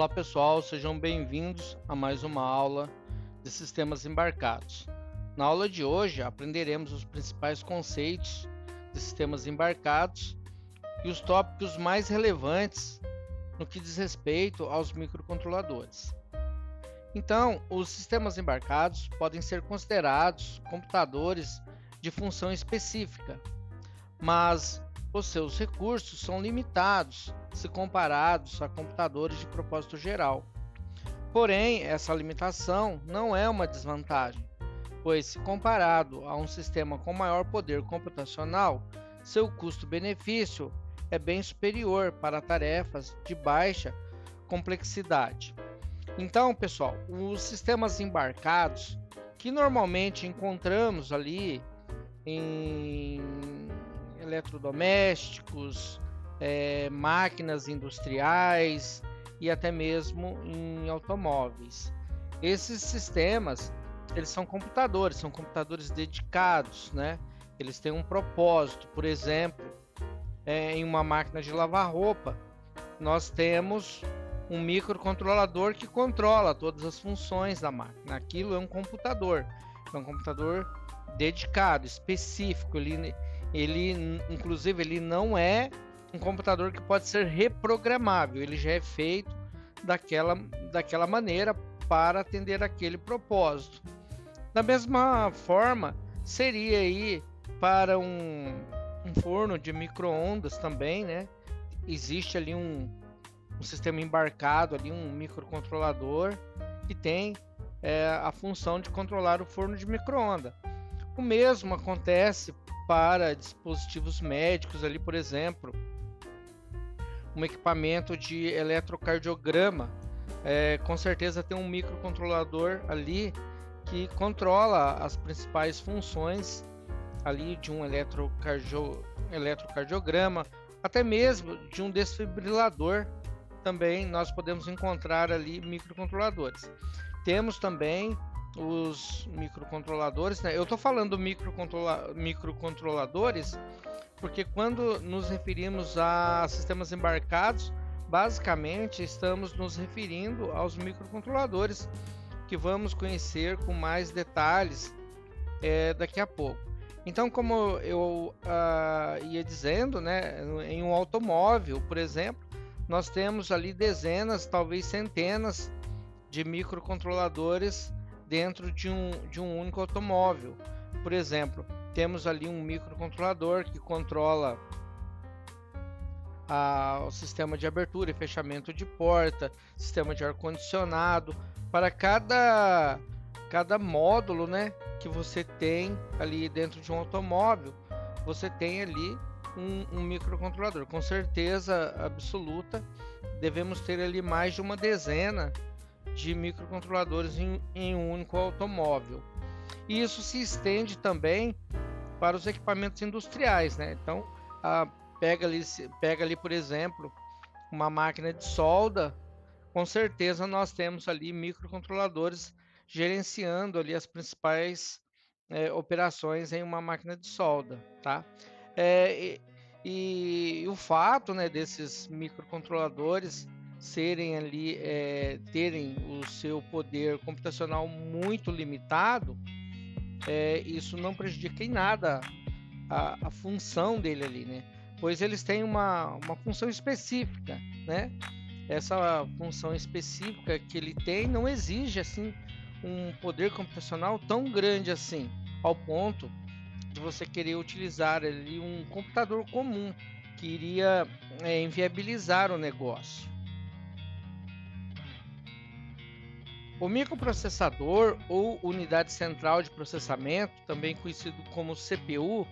Olá pessoal, sejam bem-vindos a mais uma aula de sistemas embarcados. Na aula de hoje aprenderemos os principais conceitos de sistemas embarcados e os tópicos mais relevantes no que diz respeito aos microcontroladores. Então, os sistemas embarcados podem ser considerados computadores de função específica, mas os seus recursos são limitados se comparados a computadores de propósito geral. Porém, essa limitação não é uma desvantagem, pois se comparado a um sistema com maior poder computacional, seu custo-benefício é bem superior para tarefas de baixa complexidade. Então, pessoal, os sistemas embarcados que normalmente encontramos ali em eletrodomésticos, máquinas industriais e até mesmo em automóveis. Esses sistemas, eles são computadores dedicados, né? Eles têm um propósito. Por exemplo, em uma máquina de lavar roupa, nós temos um microcontrolador que controla todas as funções da máquina. Aquilo é um computador dedicado, específico. Inclusive, ele não é um computador que pode ser reprogramável, ele já é feito daquela maneira para atender aquele propósito. Da mesma forma, seria aí para um forno de micro-ondas também, né? Existe ali um sistema embarcado, ali um microcontrolador que tem a função de controlar o forno de micro-ondas. O mesmo acontece para dispositivos médicos, ali, por exemplo, um equipamento de eletrocardiograma, com certeza tem um microcontrolador ali que controla as principais funções ali de um eletrocardiograma, até mesmo de um desfibrilador. Também nós podemos encontrar ali microcontroladores. Temos também os microcontroladores, né? Eu estou falando microcontroladores porque quando nos referimos a sistemas embarcados, basicamente estamos nos referindo aos microcontroladores que vamos conhecer com mais detalhes daqui a pouco. Então, como eu ia dizendo, né, em um automóvel, por exemplo, nós temos ali dezenas, talvez centenas de microcontroladores dentro de um único automóvel. Por exemplo, temos ali um microcontrolador que controla o sistema de abertura e fechamento de porta, sistema de ar-condicionado. Para cada módulo, né, que você tem ali dentro de um automóvel, você tem ali um microcontrolador. Com certeza absoluta, devemos ter ali mais de uma dezena de microcontroladores em um único automóvel. E isso se estende também para os equipamentos industriais, né? Então, pega ali, por exemplo, uma máquina de solda, com certeza nós temos ali microcontroladores gerenciando ali as principais operações em uma máquina de solda, tá? E o fato, né, desses microcontroladores serem ali, terem o seu poder computacional muito limitado, isso não prejudica em nada a função dele ali, né? Pois eles têm uma função específica, né? Essa função específica que ele tem não exige assim um poder computacional tão grande assim, ao ponto de você querer utilizar ali um computador comum que iria inviabilizar o negócio. O microprocessador ou unidade central de processamento, também conhecido como CPU,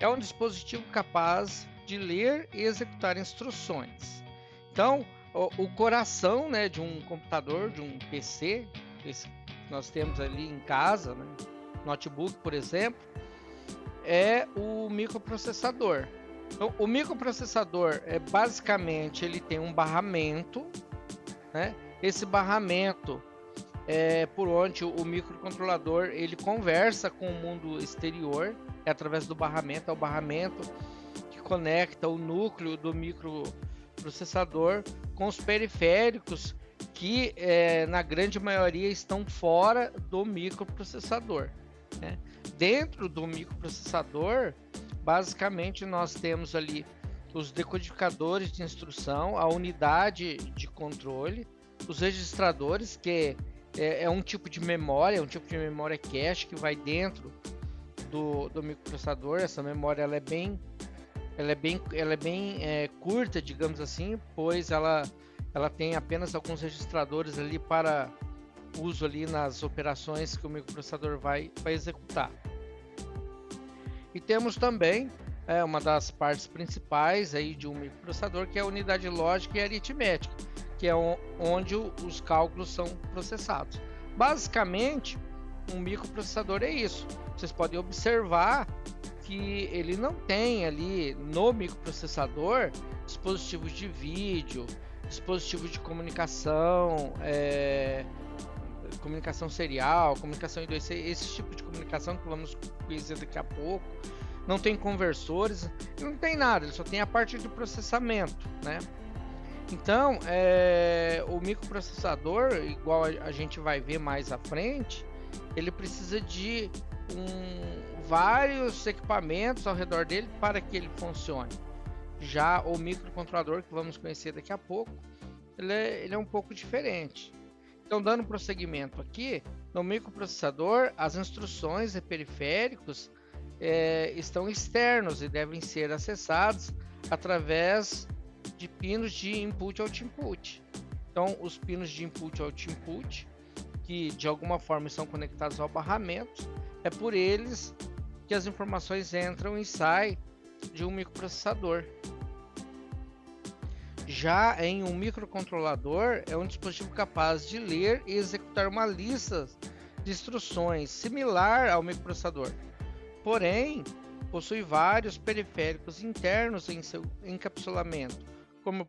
é um dispositivo capaz de ler e executar instruções. Então, o coração, né, de um computador, de um PC, esse que nós temos ali em casa, né, notebook, por exemplo, é o microprocessador. Então, o microprocessador basicamente ele tem um barramento, né? Esse barramento é por onde o microcontrolador ele conversa com o mundo exterior, através do barramento. É o barramento que conecta o núcleo do microprocessador com os periféricos que na grande maioria estão fora do microprocessador, né? Dentro do microprocessador, basicamente nós temos ali os decodificadores de instrução, a unidade de controle, os registradores, que é um tipo de memória, cache que vai dentro do microprocessador. Essa memória ela é bem curta, digamos assim, pois ela tem apenas alguns registradores ali para uso ali nas operações que o microprocessador vai executar. E temos também uma das partes principais aí de um microprocessador, que é a unidade lógica e aritmética, que é onde os cálculos são processados. Basicamente, um microprocessador é isso. Vocês podem observar que ele não tem ali no microprocessador dispositivos de vídeo, dispositivos de comunicação, comunicação serial, comunicação em 2C, esse tipo de comunicação que vamos conhecer daqui a pouco. Não tem conversores, não tem nada, ele só tem a parte de processamento, né? Então, o microprocessador, igual a gente vai ver mais à frente, ele precisa de vários equipamentos ao redor dele para que ele funcione. Já o microcontrolador, que vamos conhecer daqui a pouco, ele é um pouco diferente. Então, dando prosseguimento aqui, no microprocessador, as instruções e periféricos estão externos e devem ser acessados através de pinos de input-output. Então, os pinos de input-output, que de alguma forma estão conectados ao barramento, é por eles que as informações entram e saem de um microprocessador. Já em um microcontrolador, é um dispositivo capaz de ler e executar uma lista de instruções similar ao microprocessador, porém possui vários periféricos internos em seu encapsulamento, como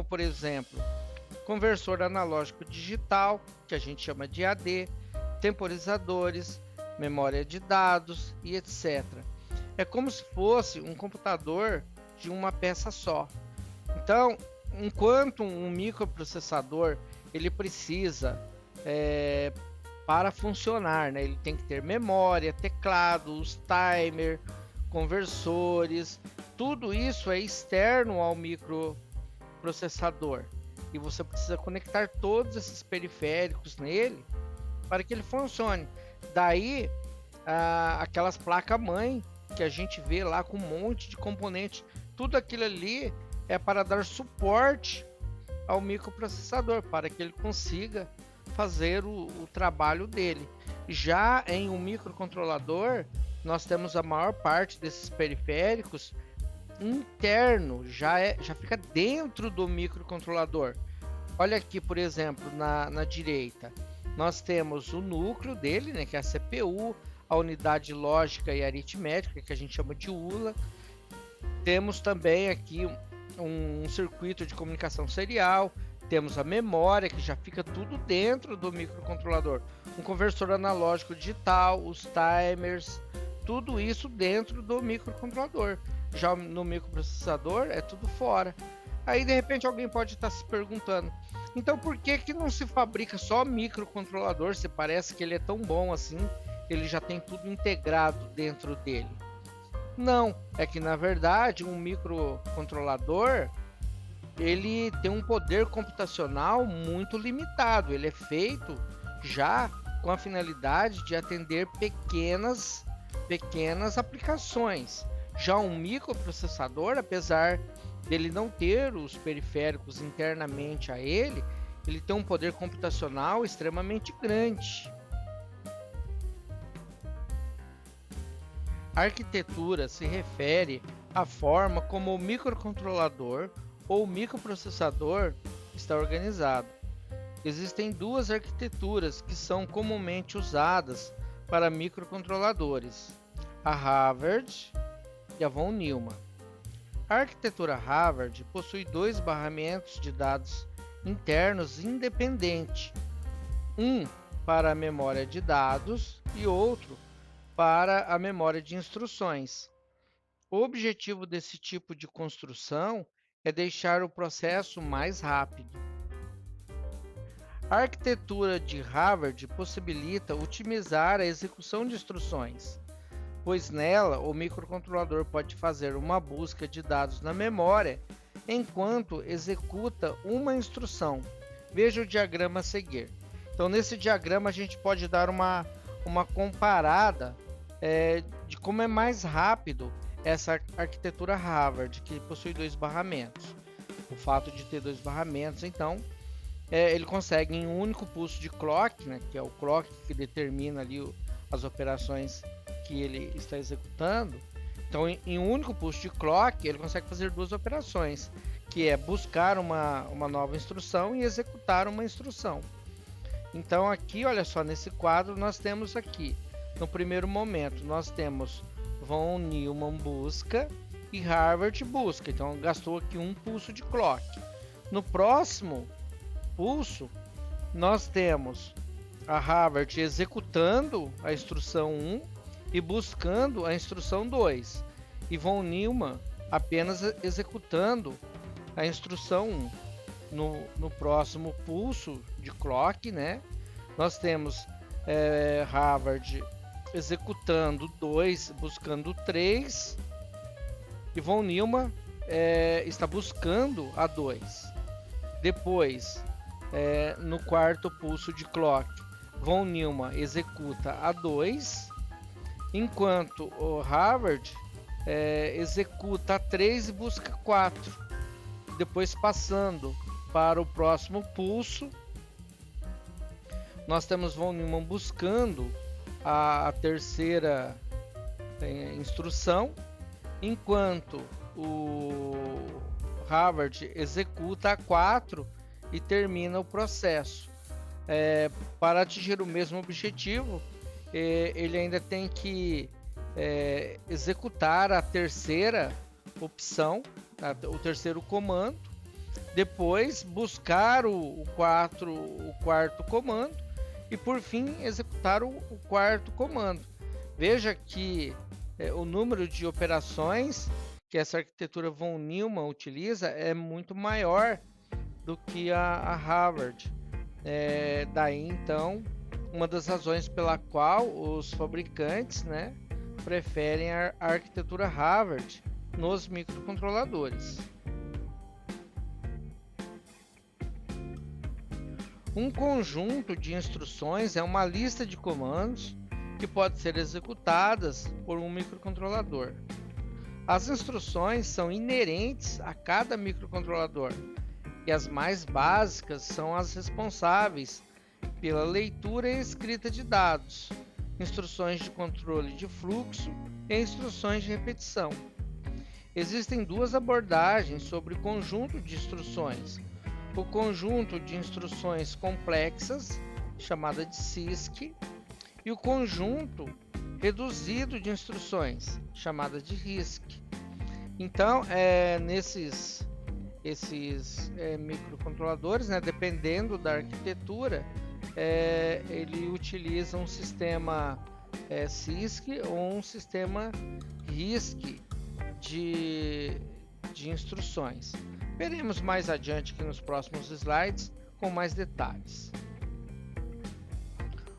por exemplo, conversor analógico digital, que a gente chama de AD, temporizadores, memória de dados e etc. É como se fosse um computador de uma peça só. Então, enquanto um microprocessador ele precisa para funcionar, né, ele tem que ter memória, teclado, os timer, conversores, tudo isso é externo ao microprocessador e você precisa conectar todos esses periféricos nele para que ele funcione. Daí aquelas placas-mãe que a gente vê lá com um monte de componentes, tudo aquilo ali é para dar suporte ao microprocessador, para que ele consiga fazer o trabalho dele. Já em um microcontrolador, nós temos a maior parte desses periféricos interno, já fica dentro do microcontrolador. Olha aqui, por exemplo, na direita, nós temos o núcleo dele, né, que é a CPU, a unidade lógica e aritmética, que a gente chama de ULA. Temos também aqui um circuito de comunicação serial, temos a memória, que já fica tudo dentro do microcontrolador, um conversor analógico digital, os timers, tudo isso dentro do microcontrolador. Já no microprocessador é tudo fora. Aí de repente alguém pode estar se perguntando, então por que não se fabrica só microcontrolador, se parece que ele é tão bom assim, ele já tem tudo integrado dentro dele? Não, é que na verdade um microcontrolador ele tem um poder computacional muito limitado, ele é feito já com a finalidade de atender pequenas aplicações. Já um microprocessador, apesar dele não ter os periféricos internamente a ele, ele tem um poder computacional extremamente grande. A arquitetura se refere à forma como o microcontrolador ou microprocessador está organizado. Existem duas arquiteturas que são comumente usadas para microcontroladores: a Harvard e a von Neumann. A arquitetura Harvard possui dois barramentos de dados internos independentes, um para a memória de dados e outro para a memória de instruções. O objetivo desse tipo de construção é deixar o processo mais rápido. A arquitetura de Harvard possibilita otimizar a execução de instruções, pois nela o microcontrolador pode fazer uma busca de dados na memória enquanto executa uma instrução. Veja o diagrama a seguir. Então, nesse diagrama a gente pode dar uma comparada de como é mais rápido essa arquitetura Harvard, que possui 2 barramentos. O fato de ter 2 barramentos, então, ele consegue em um único pulso de clock, né, que é o clock que determina ali as operações que ele está executando. Então, em um único pulso de clock, ele consegue fazer 2 operações, que é buscar uma nova instrução e executar uma instrução. Então, aqui, olha só, nesse quadro nós temos aqui, no primeiro momento, nós temos von Neumann busca e Harvard busca. Então, gastou aqui um pulso de clock. No próximo pulso, nós temos a Harvard executando a instrução 1 e buscando a instrução 2. E von Neumann apenas executando a instrução 1. No próximo pulso de clock, né, nós temos Harvard executando 2, buscando 3. E von Neumann está buscando a 2. Depois, no quarto pulso de clock, von Neumann executa a 2, enquanto o Harvard executa a 3 e busca 4. Depois, passando para o próximo pulso, nós temos von Neumann buscando a terceira instrução, enquanto o Harvard executa a 4 e termina o processo. Para atingir o mesmo objetivo, ele ainda tem que executar a terceira opção, o terceiro comando, depois buscar o quarto comando e por fim executar o quarto comando. Veja que o número de operações que essa arquitetura von Neumann utiliza é muito maior do que a Harvard. Daí então uma das razões pela qual os fabricantes, né, preferem a arquitetura Harvard nos microcontroladores. Um conjunto de instruções é uma lista de comandos que pode ser executadas por um microcontrolador. As instruções são inerentes a cada microcontrolador e as mais básicas são as responsáveis pela leitura e escrita de dados, instruções de controle de fluxo e instruções de repetição. Existem 2 abordagens sobre o conjunto de instruções. O conjunto de instruções complexas, chamada de CISC, e o conjunto reduzido de instruções, chamada de RISC. Então, nesses microcontroladores, né, dependendo da arquitetura, ele utiliza um sistema CISC ou um sistema RISC de instruções. Veremos mais adiante aqui nos próximos slides com mais detalhes.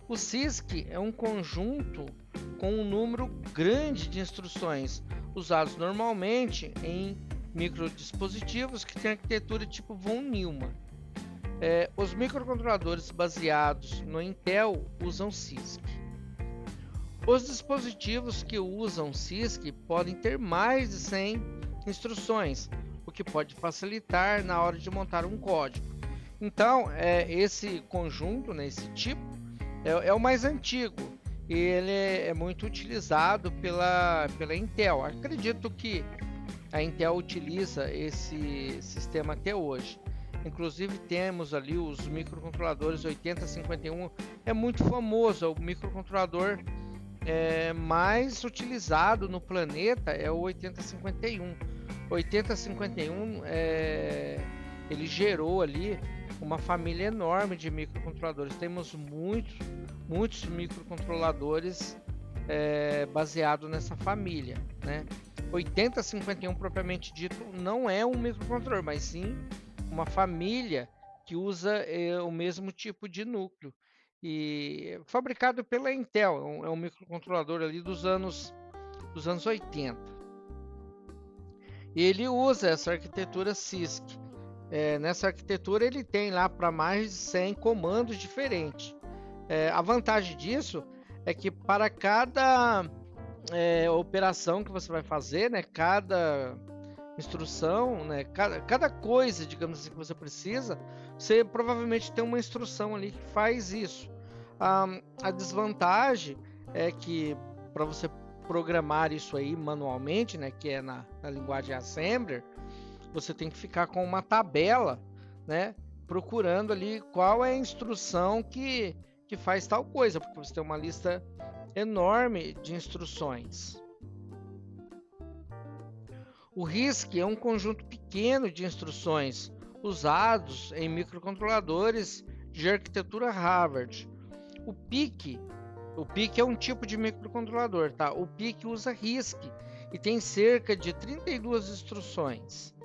O CISC é um conjunto com um número grande de instruções, usados normalmente em microdispositivos que têm arquitetura tipo von Neumann. Os microcontroladores baseados no Intel usam CISC. Os dispositivos que usam CISC podem ter mais de 100 instruções, o que pode facilitar na hora de montar um código. Então, esse conjunto, né, esse tipo, é o mais antigo e ele é muito utilizado pela Intel. Acredito que a Intel utiliza esse sistema até hoje. Inclusive temos ali os microcontroladores 8051, é muito famoso, é o microcontrolador mais utilizado no planeta, é o 8051. 8051 ele gerou ali uma família enorme de microcontroladores. Temos muitos microcontroladores baseados nessa família, né? 8051 propriamente dito não é um microcontrolador, mas sim uma família que usa o mesmo tipo de núcleo. E fabricado pela Intel, é um microcontrolador ali dos anos 80. E ele usa essa arquitetura CISC. Nessa arquitetura ele tem lá para mais de 100 comandos diferentes. A vantagem disso é que para cada operação que você vai fazer, né, cada instrução, né, cada coisa, digamos assim, que você precisa, você provavelmente tem uma instrução ali que faz isso. A desvantagem é que para você programar isso aí manualmente, né, que é na linguagem Assembler, você tem que ficar com uma tabela, né, procurando ali qual é a instrução que faz tal coisa, porque você tem uma lista enorme de instruções. O RISC é um conjunto pequeno de instruções usados em microcontroladores de arquitetura Harvard. O PIC é um tipo de microcontrolador, tá? O PIC usa RISC e tem cerca de 32 instruções,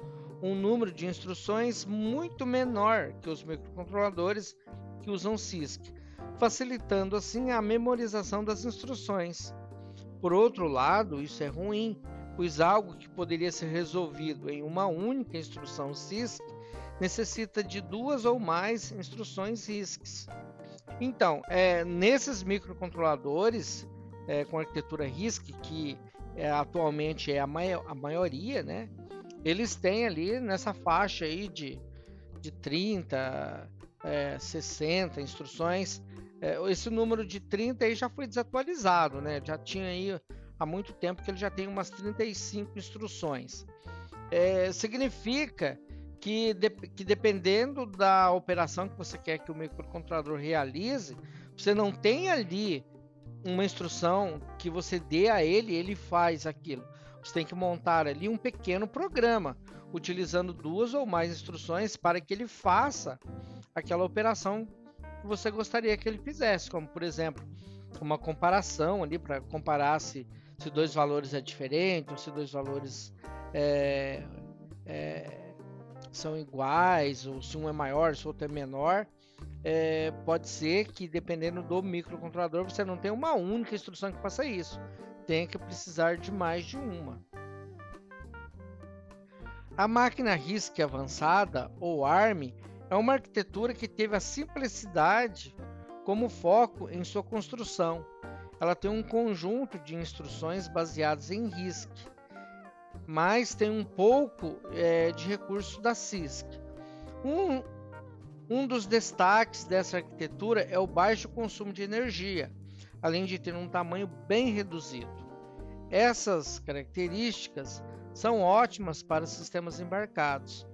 um número de instruções muito menor que os microcontroladores que usam CISC, facilitando assim a memorização das instruções. Por outro lado, isso é ruim, pois algo que poderia ser resolvido em uma única instrução CISC necessita de 2 ou mais instruções RISC. Então, nesses microcontroladores com arquitetura RISC, que atualmente é a maioria, né? Eles têm ali nessa faixa aí de 30, 60 instruções. Esse número de 30 aí já foi desatualizado, né? Já tinha aí há muito tempo que ele já tem umas 35 instruções. Significa que dependendo da operação que você quer que o microcontrolador realize, você não tem ali uma instrução que você dê a ele, ele faz aquilo. Você tem que montar ali um pequeno programa, utilizando 2 ou mais instruções para que ele faça aquela operação que você gostaria que ele fizesse, como por exemplo, uma comparação ali para comparar se 2 valores é diferente, ou se 2 valores são iguais, ou se um é maior, se o outro é menor. Pode ser que dependendo do microcontrolador você não tenha uma única instrução que faça isso, tem que precisar de mais de uma. A máquina RISC avançada, ou ARM, é uma arquitetura que teve a simplicidade como foco em sua construção. Ela tem um conjunto de instruções baseadas em RISC, mas tem um pouco de recurso da CISC. Um dos destaques dessa arquitetura é o baixo consumo de energia, além de ter um tamanho bem reduzido. Essas características são ótimas para sistemas embarcados.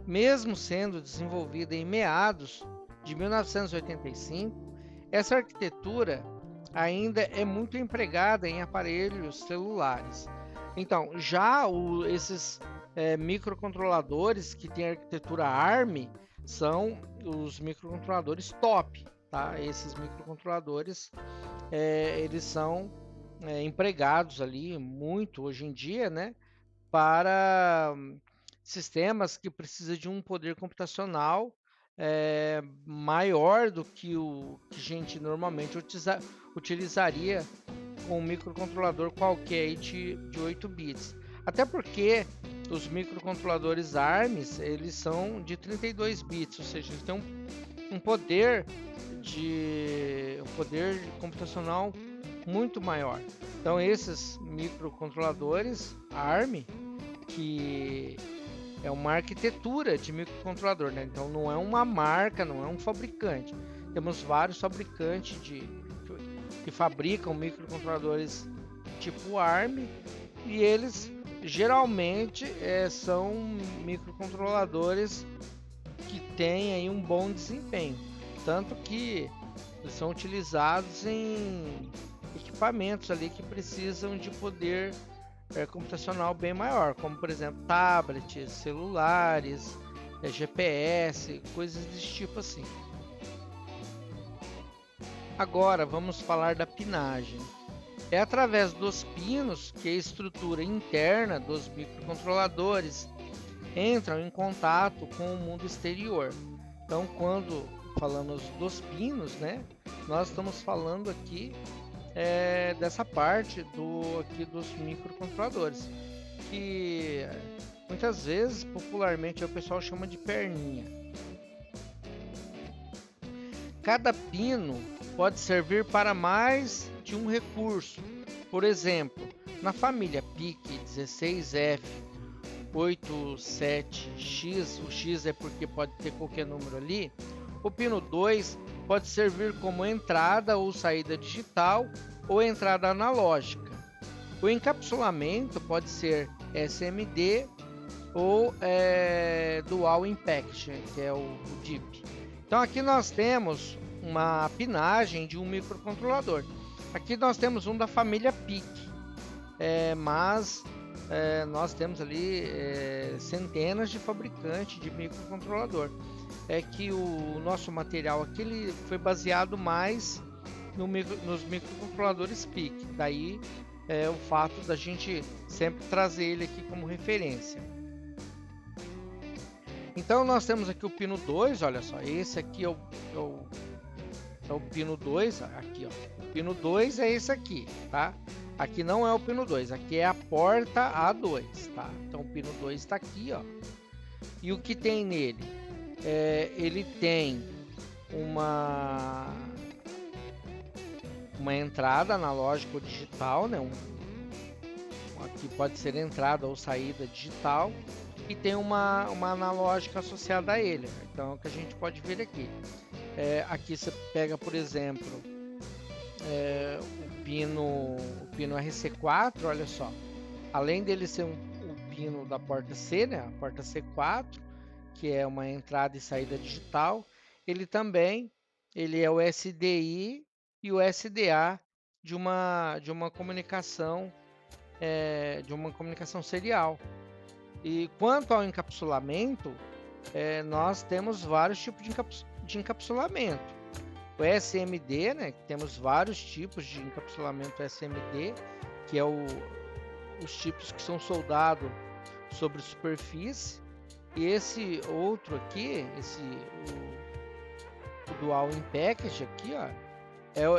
Mesmo sendo desenvolvida em meados de 1985, essa arquitetura ainda é muito empregada em aparelhos celulares. Então, já esses microcontroladores que têm arquitetura ARM são os microcontroladores top, tá? Esses microcontroladores eles são empregados ali muito hoje em dia, né? Para sistemas que precisam de um poder computacional maior do que o que a gente normalmente utilizaria com um microcontrolador qualquer de 8 bits. Até porque os microcontroladores ARMs, eles são de 32 bits, ou seja, eles têm um poder computacional muito maior. Então esses microcontroladores ARM, que é uma arquitetura de microcontrolador, né? Então não é uma marca, não é um fabricante. Temos vários fabricantes que fabricam microcontroladores tipo ARM, e eles geralmente são microcontroladores que têm aí um bom desempenho, tanto que eles são utilizados em equipamentos ali que precisam de poder computacional bem maior, como por exemplo tablets, celulares, GPS, coisas desse tipo assim. Agora vamos falar da pinagem. É através dos pinos que a estrutura interna dos microcontroladores entram em contato com o mundo exterior. Então, quando falamos dos pinos, né, nós estamos falando aqui dessa parte aqui dos microcontroladores, que muitas vezes, popularmente, o pessoal chama de perninha. Cada pino pode servir para mais de um recurso. Por exemplo, na família PIC 16F87X, o X é porque pode ter qualquer número ali, o pino 2 pode servir como entrada ou saída digital ou entrada analógica. O encapsulamento pode ser SMD ou Dual Impact, que é o DIP. Então aqui nós temos uma pinagem de um microcontrolador. Aqui nós temos um da família PIC, mas nós temos ali centenas de fabricantes de microcontrolador. É que o nosso material aqui ele foi baseado mais nos microcontroladores PIC. Daí o fato da gente sempre trazer ele aqui como referência. Então nós temos aqui o pino 2, olha só, esse aqui é o pino 2, aqui ó, o pino 2 é esse aqui, tá? Aqui não é o pino 2, aqui é a porta A2, tá? Então o pino 2 está aqui, ó. E o que tem nele? Ele tem uma entrada analógica ou digital, né? Aqui pode ser entrada ou saída digital. E tem uma analógica associada a ele. Então, é o que a gente pode ver aqui. Aqui você pega, por exemplo, o pino RC4, olha só. Além dele ser o pino da porta C, né, a porta C4, que é uma entrada e saída digital, ele é o SDI e o SDA de uma comunicação serial. E quanto ao encapsulamento, nós temos vários tipos de encapsulamento. O SMD, né, temos vários tipos de encapsulamento SMD, que é os tipos que são soldados sobre superfície. E esse outro aqui, o Dual Impact aqui, ó,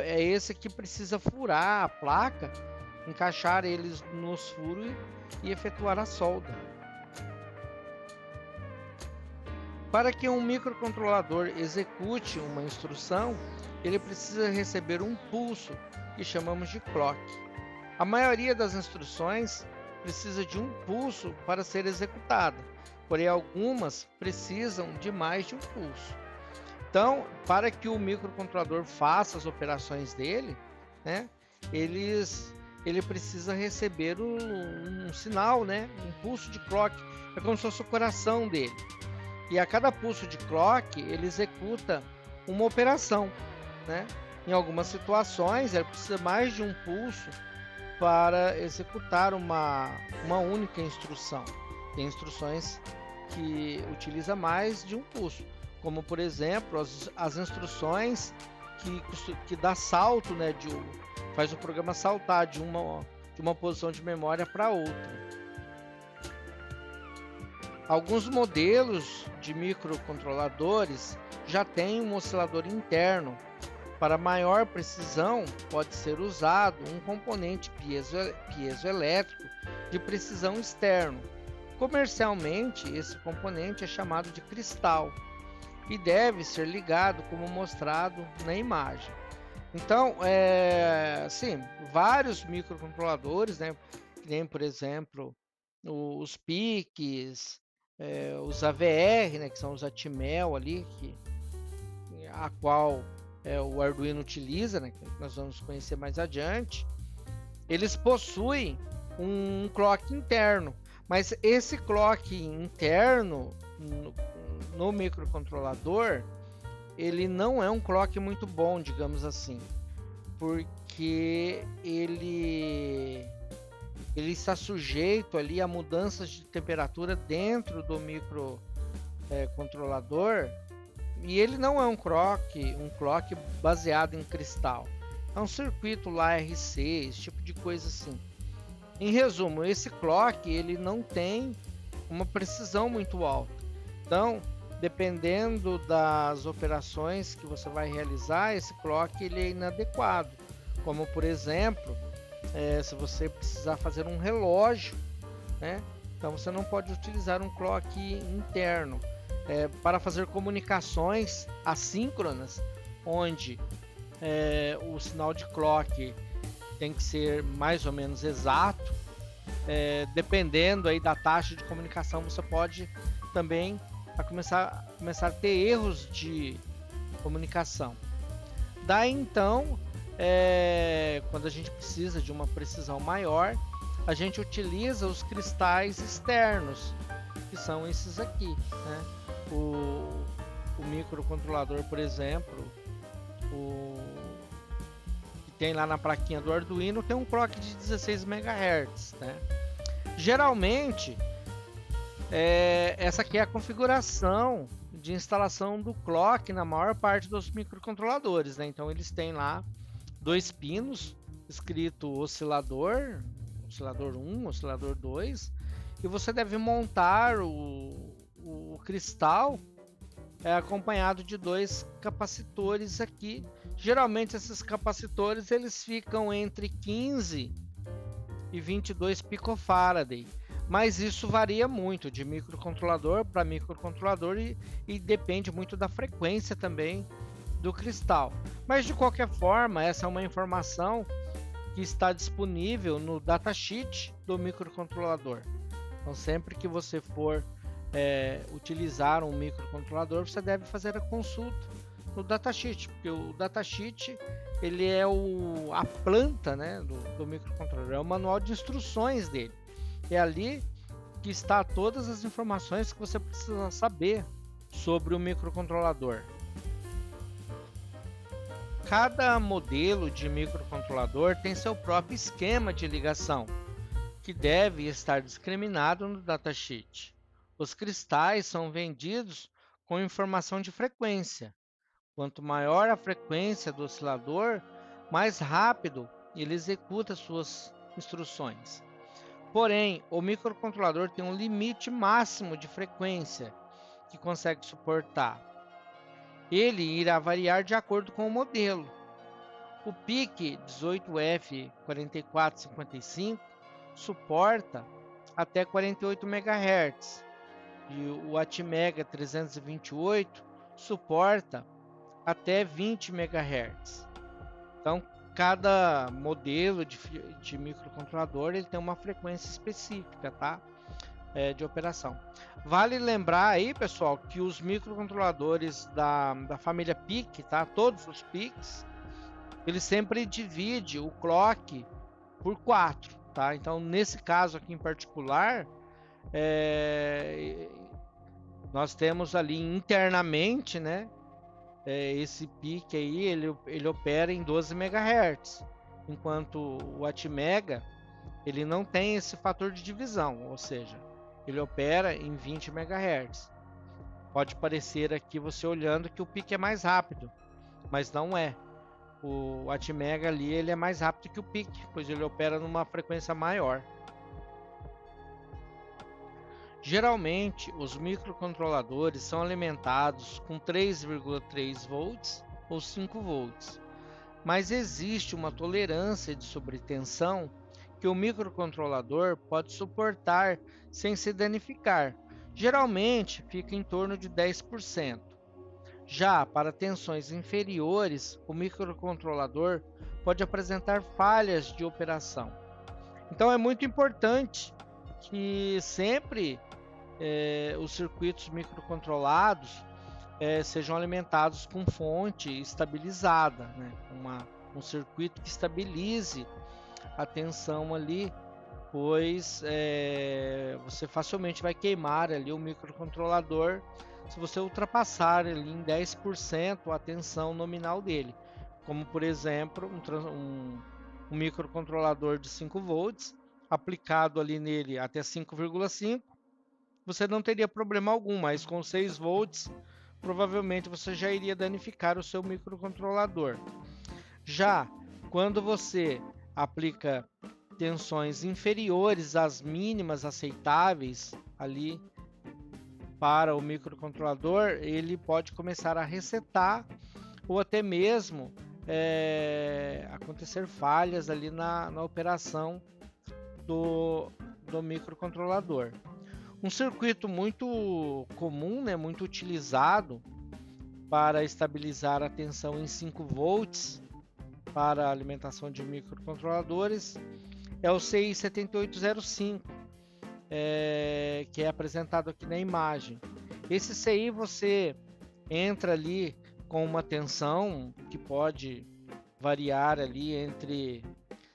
é esse que precisa furar a placa, encaixar eles nos furos e efetuar a solda. Para que um microcontrolador execute uma instrução, ele precisa receber um pulso, que chamamos de clock. A maioria das instruções precisa de um pulso para ser executada, porém algumas precisam de mais de um pulso. Então, para que o microcontrolador faça as operações dele, né, ele precisa receber um sinal, né, um pulso de clock, é como se fosse o coração dele. E a cada pulso de clock, ele executa uma operação, né? Em algumas situações, ele precisa mais de um pulso para executar uma única instrução. Tem instruções que utiliza mais de um pulso, como por exemplo as instruções que dá salto, né? Faz o programa saltar de uma posição de memória para outra. Alguns modelos de microcontroladores já têm um oscilador interno. Para maior precisão, pode ser usado um componente piezoelétrico de precisão externo. Comercialmente, esse componente é chamado de cristal e deve ser ligado como mostrado na imagem. Então, sim, vários microcontroladores, né, que nem, por exemplo, os PICs, os AVR, né, que são os Atmel ali, a qual o Arduino utiliza, né, que nós vamos conhecer mais adiante. Eles possuem um clock interno, mas esse clock interno no microcontrolador, ele não é um clock muito bom, digamos assim, porque ele está sujeito ali a mudanças de temperatura dentro do microcontrolador, e ele não é um clock baseado em cristal. É um circuito lá RC, esse tipo de coisa assim. Em resumo, esse clock ele não tem uma precisão muito alta. Então, dependendo das operações que você vai realizar, esse clock ele é inadequado. Como por exemplo, se você precisar fazer um relógio, né? Então você não pode utilizar um clock interno. Para fazer comunicações assíncronas, onde o sinal de clock tem que ser mais ou menos exato, dependendo aí da taxa de comunicação, você pode também começar a ter erros de comunicação. Daí então, quando a gente precisa de uma precisão maior, a gente utiliza os cristais externos, que são esses aqui, né? O microcontrolador, por exemplo, que tem lá na plaquinha do Arduino, tem um clock de 16 MHz, né? Geralmente, essa aqui é a configuração de instalação do clock na maior parte dos microcontroladores, né? Então eles têm lá 2 pinos, escrito oscilador 1, oscilador 2, e você deve montar o cristal acompanhado de 2 capacitores aqui. Geralmente esses capacitores eles ficam entre 15 e 22 picofaraday, mas isso varia muito de microcontrolador para microcontrolador e depende muito da frequência também do cristal. Mas de qualquer forma, essa é uma informação que está disponível no datasheet do microcontrolador. Então sempre que você for utilizar um microcontrolador, você deve fazer a consulta no datasheet, porque o datasheet ele é a planta, né, do microcontrolador, é o manual de instruções dele. É ali que está todas as informações que você precisa saber sobre o microcontrolador. Cada modelo de microcontrolador tem seu próprio esquema de ligação, que deve estar discriminado no datasheet. Os cristais são vendidos com informação de frequência. Quanto maior a frequência do oscilador, mais rápido ele executa suas instruções. Porém, o microcontrolador tem um limite máximo de frequência que consegue suportar. Ele irá variar de acordo com o modelo. O PIC 18F4455 suporta até 48 MHz e o Atmega 328 suporta até 20 MHz. Então, cada modelo de microcontrolador ele tem uma frequência específica, tá? De operação. Vale lembrar aí, pessoal, que os microcontroladores da família PIC, tá? Todos os PICs, ele sempre divide o clock por 4, tá? Então, nesse caso aqui em particular, nós temos ali internamente, né? Esse PIC aí, ele opera em 12 MHz, enquanto o Atmega, ele não tem esse fator de divisão, ou seja, ele opera em 20 MHz. Pode parecer aqui, você olhando, que o PIC é mais rápido, mas não é. O Atmega ali, ele é mais rápido que o PIC, pois ele opera numa frequência maior. Geralmente, os microcontroladores são alimentados com 3,3 volts ou 5 volts, mas existe uma tolerância de sobretensão que o microcontrolador pode suportar sem se danificar. Geralmente, fica em torno de 10%. Já para tensões inferiores, o microcontrolador pode apresentar falhas de operação. Então é muito importante que sempre os circuitos microcontrolados sejam alimentados com fonte estabilizada, né? Um circuito que estabilize a tensão ali, pois você facilmente vai queimar ali o microcontrolador se você ultrapassar ali em 10% a tensão nominal dele, como por exemplo um microcontrolador de 5 volts aplicado ali nele até 5,5, você não teria problema algum, mas com 6 volts provavelmente você já iria danificar o seu microcontrolador. Já quando você aplica tensões inferiores às mínimas aceitáveis ali para o microcontrolador, ele pode começar a resetar ou até mesmo acontecer falhas ali na operação do microcontrolador. Um circuito muito comum, né, muito utilizado para estabilizar a tensão em 5 volts para a alimentação de microcontroladores é o CI 7805, que é apresentado aqui na imagem. Esse CI você entra ali com uma tensão que pode variar ali entre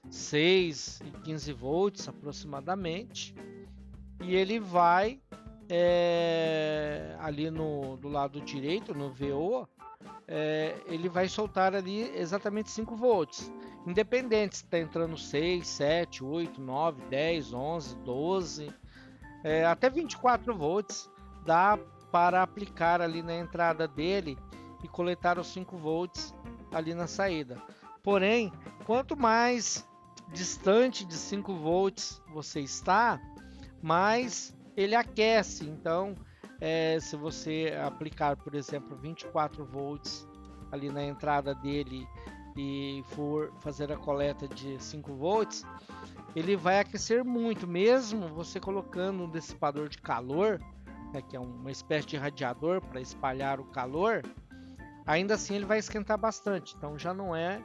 6 e 15 volts aproximadamente, e ele vai ali do lado direito, no VO, ele vai soltar ali exatamente 5 volts, independente se está entrando 6, 7, 8, 9, 10, 11, 12, até 24 volts dá para aplicar ali na entrada dele e coletar os 5 volts ali na saída. Porém, quanto mais distante de 5 volts você está, mais ele aquece. Então, se você aplicar, por exemplo, 24 volts ali na entrada dele e for fazer a coleta de 5 volts, ele vai aquecer muito, mesmo você colocando um dissipador de calor, né, que é uma espécie de radiador para espalhar o calor, ainda assim ele vai esquentar bastante. Então já não é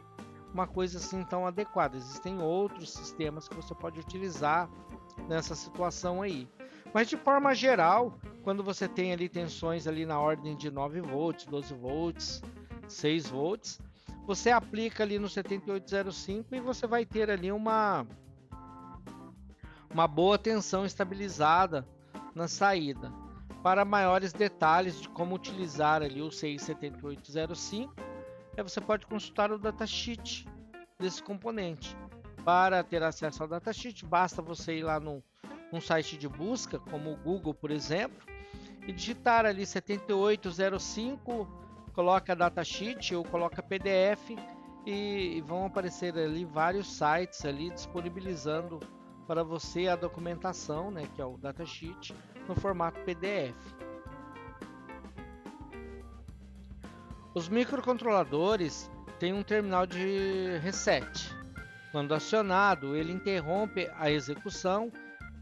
uma coisa assim tão adequada. Existem outros sistemas que você pode utilizar nessa situação aí. Mas de forma geral, quando você tem ali tensões ali na ordem de 9 volts, 12 volts, 6 volts, você aplica ali no 7805 e você vai ter ali uma boa tensão estabilizada na saída. Para maiores detalhes de como utilizar ali o CI 7805, você pode consultar o datasheet desse componente. Para ter acesso ao datasheet, basta você ir lá num site de busca, como o Google, por exemplo, e digitar ali 7805, coloca datasheet ou coloca PDF e vão aparecer ali vários sites ali disponibilizando para você a documentação, né, que é o datasheet, no formato PDF. Os microcontroladores têm um terminal de reset. Quando acionado, ele interrompe a execução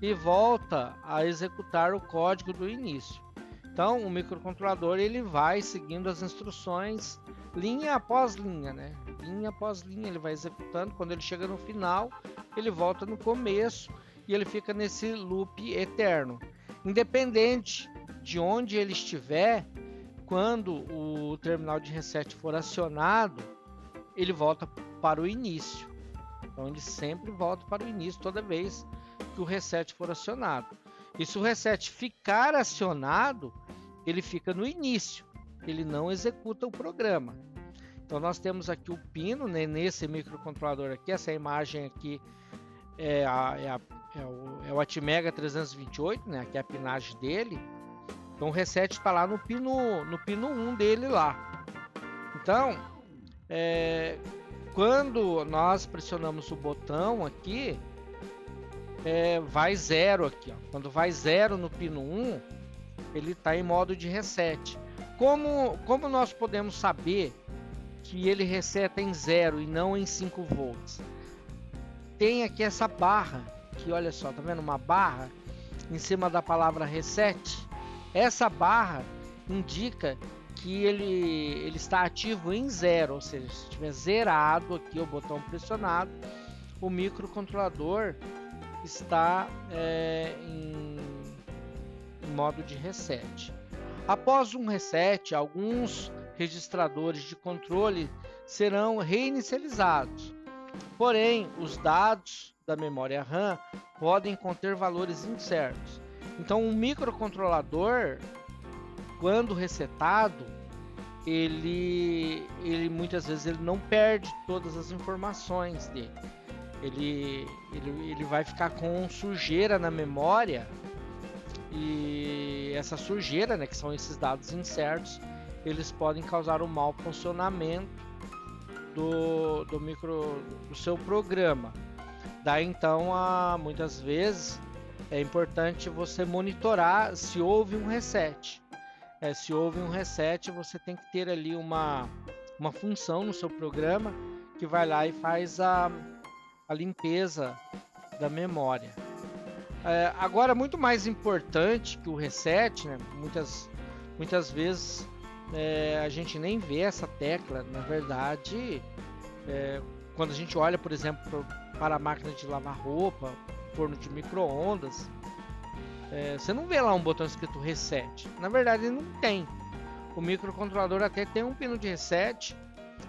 e volta a executar o código do início. Então, o microcontrolador ele vai seguindo as instruções linha após linha, né? Linha após linha, ele vai executando. Quando ele chega no final, ele volta no começo e ele fica nesse loop eterno. Independente de onde ele estiver, quando o terminal de reset for acionado, ele volta para o início. Então ele sempre volta para o início toda vez que o reset for acionado. E se o reset ficar acionado, ele fica no início, ele não executa o programa. Então nós temos aqui o pino, né, nesse microcontrolador aqui, essa imagem aqui é o Atmega 328, né, que é a pinagem dele. Então o reset está lá no pino 1 dele lá. Então, quando nós pressionamos o botão aqui, vai 0 aqui, ó. Quando vai 0 no pino 1, ele está em modo de reset. Como nós podemos saber que ele reseta em 0 e não em 5 volts? Tem aqui essa barra, que olha só, tá vendo uma barra em cima da palavra reset? Essa barra indica que ele está ativo em 0, ou seja, se estiver zerado aqui o botão pressionado, o microcontrolador está em modo de reset. Após um reset, alguns registradores de controle serão reinicializados. Porém, os dados da memória RAM podem conter valores incertos. Então, um microcontrolador, quando resetado, ele muitas vezes ele não perde todas as informações dele. Ele vai ficar com sujeira na memória, e essa sujeira, né, que são esses dados incertos, eles podem causar um mau funcionamento do seu programa. Daí então, muitas vezes é importante você monitorar se houve um reset. Se houve um reset, você tem que ter ali uma função no seu programa que vai lá e faz a limpeza da memória. Agora, muito mais importante que o reset, né? Muitas vezes a gente nem vê essa tecla. Na verdade, quando a gente olha, por exemplo, para a máquina de lavar roupa, forno de micro-ondas, você não vê lá um botão escrito reset. Na verdade, não tem. O microcontrolador até tem um pino de reset,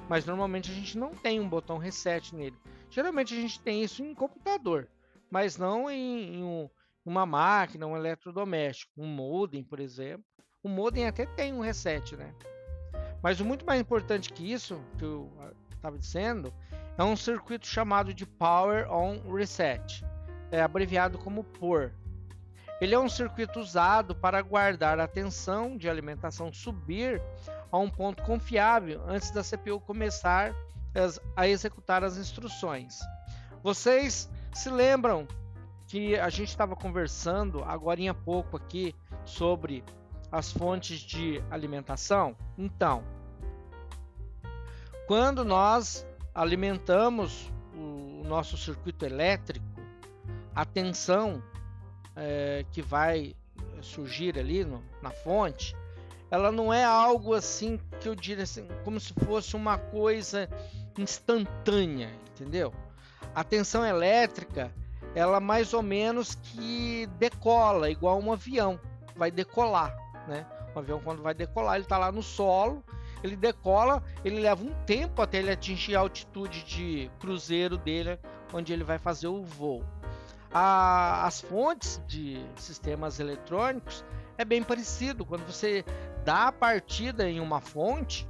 mas normalmente a gente não tem um botão reset nele. Geralmente a gente tem isso em computador, mas não em uma máquina, um eletrodoméstico, um modem, por exemplo. O modem até tem um reset, né? Mas o muito mais importante que isso, que eu estava dizendo, é um circuito chamado de Power On Reset, abreviado como POR. Ele é um circuito usado para guardar a tensão de alimentação subir a um ponto confiável antes da CPU começar a executar as instruções. Vocês se lembram que a gente estava conversando agora há pouco aqui sobre as fontes de alimentação? Então, quando nós alimentamos o nosso circuito elétrico, a tensão que vai surgir ali na fonte, ela não é algo assim que eu diria assim, como se fosse uma coisa instantânea, entendeu? A tensão elétrica, ela mais ou menos que decola, igual um avião, vai decolar, né? Um avião, quando vai decolar, ele está lá no solo, ele decola, ele leva um tempo até ele atingir a altitude de cruzeiro dele, onde ele vai fazer o voo. As fontes de sistemas eletrônicos é bem parecido. Quando você dá a partida em uma fonte,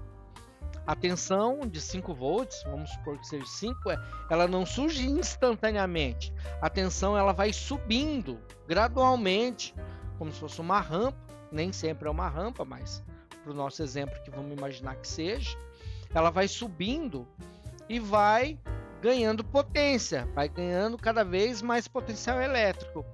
a tensão de 5 volts, vamos supor que seja 5, ela não surge instantaneamente. A tensão ela vai subindo gradualmente, como se fosse uma rampa. Nem sempre é uma rampa, mas para o nosso exemplo que vamos imaginar que seja, ela vai subindo e vai ganhando potência, vai ganhando cada vez mais potencial elétrico.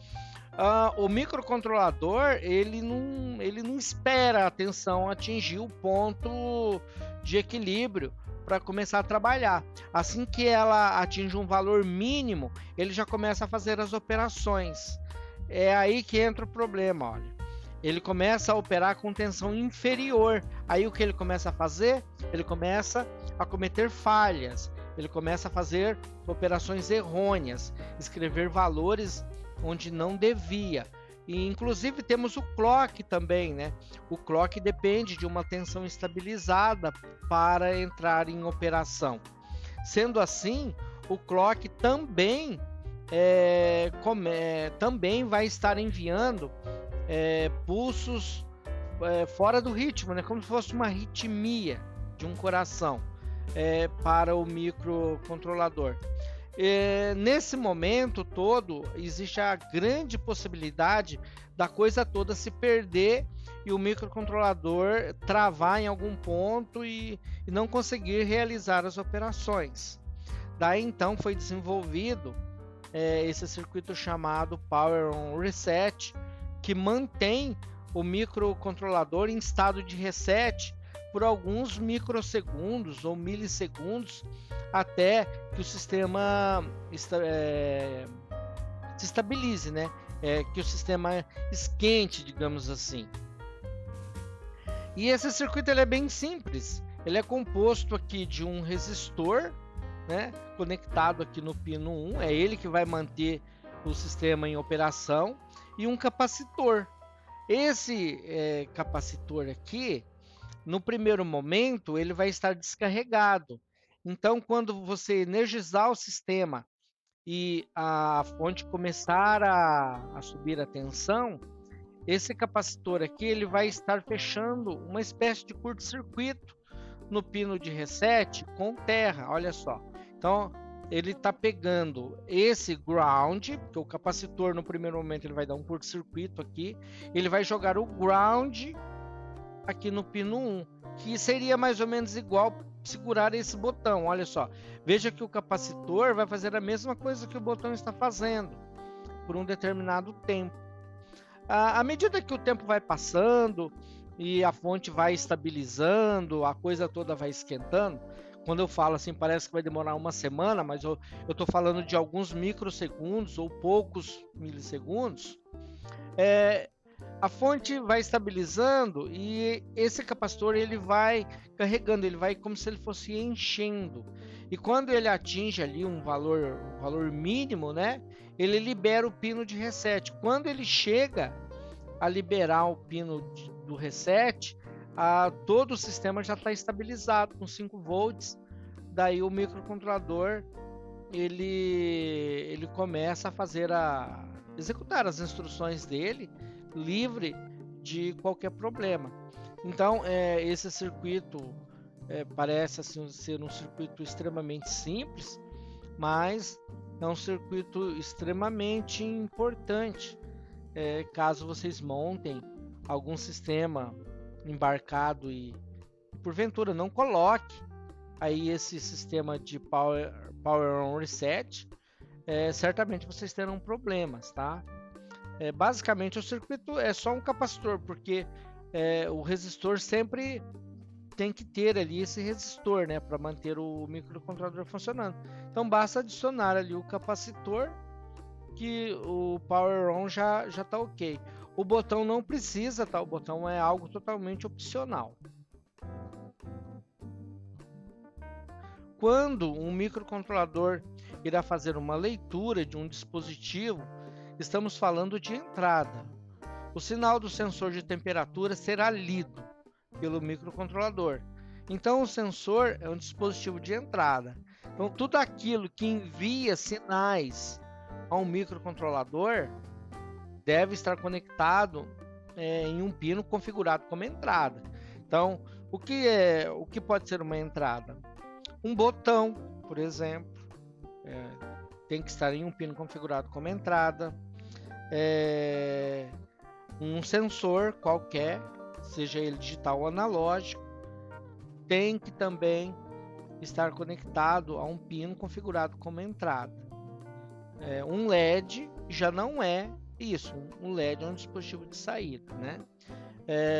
O microcontrolador ele não espera a tensão atingir o ponto de equilíbrio para começar a trabalhar. Assim que ela atinge um valor mínimo, ele já começa a fazer as operações. É aí que entra o problema, olha. Ele começa a operar com tensão inferior. Aí o que ele começa a fazer? Ele começa a cometer falhas. Ele começa a fazer operações errôneas, escrever valores onde não devia. E inclusive temos o clock também, né? O clock depende de uma tensão estabilizada para entrar em operação. Sendo assim, o clock também também vai estar enviando pulsos fora do ritmo, né? Como se fosse uma arritmia de um coração para o microcontrolador. Nesse momento todo, existe a grande possibilidade da coisa toda se perder e o microcontrolador travar em algum ponto e não conseguir realizar as operações. Daí então foi desenvolvido esse circuito chamado Power On Reset, que mantém o microcontrolador em estado de reset por alguns microsegundos ou milissegundos até que o sistema se estabilize, né? Que o sistema esquente, digamos assim. E esse circuito ele é bem simples. Ele é composto aqui de um resistor, né, conectado aqui no pino 1, é ele que vai manter o sistema em operação, e um capacitor. Esse capacitor aqui, no primeiro momento, ele vai estar descarregado. Então, quando você energizar o sistema e a fonte começar a subir a tensão, esse capacitor aqui ele vai estar fechando uma espécie de curto-circuito no pino de reset com terra, olha só. Então, ele está pegando esse ground, porque o capacitor no primeiro momento ele vai dar um curto-circuito aqui, ele vai jogar o ground aqui no pino 1, que seria mais ou menos igual segurar esse botão, olha só. Veja que o capacitor vai fazer a mesma coisa que o botão está fazendo. por um determinado tempo. À medida que o tempo vai passando e a fonte vai estabilizando, a coisa toda vai esquentando, quando eu falo assim, parece que vai demorar uma semana, mas eu estou falando de alguns microsegundos ou poucos milissegundos, a fonte vai estabilizando e esse capacitor ele vai carregando, ele vai como se ele fosse enchendo. E quando ele atinge ali um valor mínimo, né, ele libera o pino de reset. Quando ele chega a liberar o pino do reset, todo o sistema já está estabilizado com 5 volts. Daí o microcontrolador ele começa a executar as instruções dele livre de qualquer problema. Então, esse circuito parece assim, ser um circuito extremamente simples, mas é um circuito extremamente importante. Caso vocês montem algum sistema embarcado e porventura não coloque aí esse sistema de Power On Reset, certamente vocês terão problemas, tá? Basicamente o circuito é só um capacitor, porque o resistor sempre tem que ter ali esse resistor, né, para manter o microcontrolador funcionando. Então basta adicionar ali o capacitor que o Power On já está ok. O botão não precisa, tá? O botão é algo totalmente opcional. Quando um microcontrolador irá fazer uma leitura de um dispositivo, estamos falando de entrada. O sinal do sensor de temperatura será lido pelo microcontrolador. Então, o sensor é um dispositivo de entrada. Então, tudo aquilo que envia sinais a um microcontrolador deve estar conectado em um pino configurado como entrada. Então, o que pode ser uma entrada? Um botão, por exemplo, tem que estar em um pino configurado como entrada. Um sensor qualquer, seja ele digital ou analógico, tem que também estar conectado a um pino configurado como entrada. Um LED já não é isso, um LED é um dispositivo de saída, né?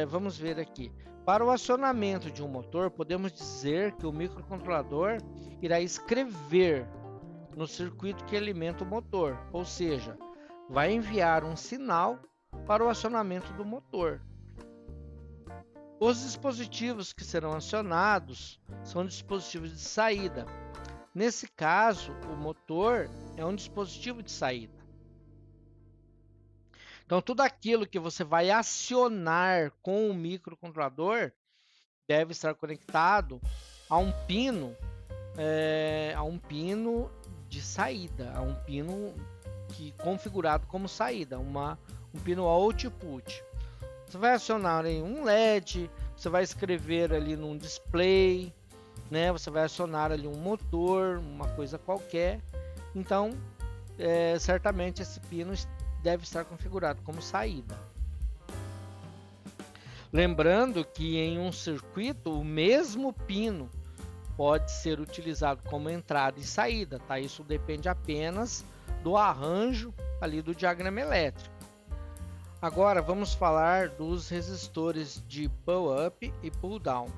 Vamos ver aqui. Para o acionamento de um motor, podemos dizer que o microcontrolador irá escrever no circuito que alimenta o motor, ou seja, vai enviar um sinal para o acionamento do motor. Os dispositivos que serão acionados são dispositivos de saída. Nesse caso, o motor é um dispositivo de saída. Então, tudo aquilo que você vai acionar com o microcontrolador deve estar conectado a um pino de saída, a um pino configurado como saída, um pino output. Você vai acionar em um LED, você vai escrever ali num display, né? Você vai acionar ali um motor, uma coisa qualquer. Então, certamente esse pino deve estar configurado como saída. Lembrando que em um circuito o mesmo pino pode ser utilizado como entrada e saída, tá? Isso depende apenas do arranjo ali do diagrama elétrico. Agora vamos falar dos resistores de pull-up e pull-down.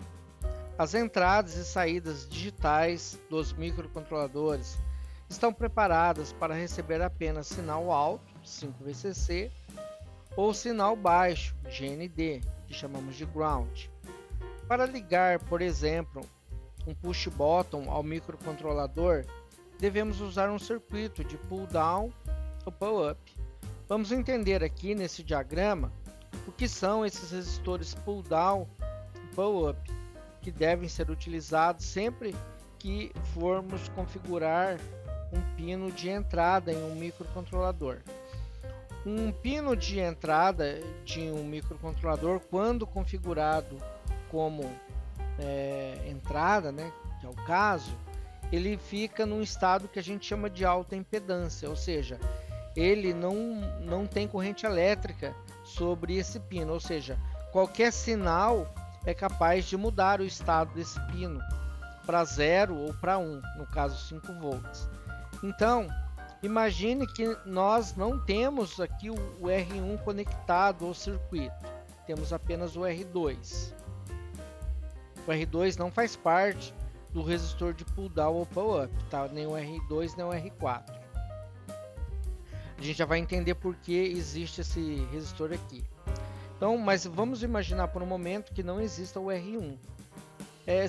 As entradas e saídas digitais dos microcontroladores estão preparadas para receber apenas sinal alto, 5VCC, ou sinal baixo, GND, que chamamos de ground. Para ligar, por exemplo, um push button ao microcontrolador, devemos usar um circuito de pull-down ou pull-up. Vamos entender aqui nesse diagrama o que são esses resistores pull-down e pull-up, que devem ser utilizados sempre que formos configurar um pino de entrada em um microcontrolador. Um pino de entrada de um microcontrolador, quando configurado como entrada, né, que é o caso, ele fica num estado que a gente chama de alta impedância, ou seja, ele não tem corrente elétrica sobre esse pino, ou seja, qualquer sinal é capaz de mudar o estado desse pino para 0 ou para 1, no caso 5 volts. Então, Imagine que nós não temos aqui o R1 conectado ao circuito, temos apenas o R2. O R2 não faz parte do resistor de pull down ou pull up, tá? Nem o R2 nem o R4. A gente já vai entender por que existe esse resistor aqui. Então, mas vamos imaginar por um momento que não exista o R1.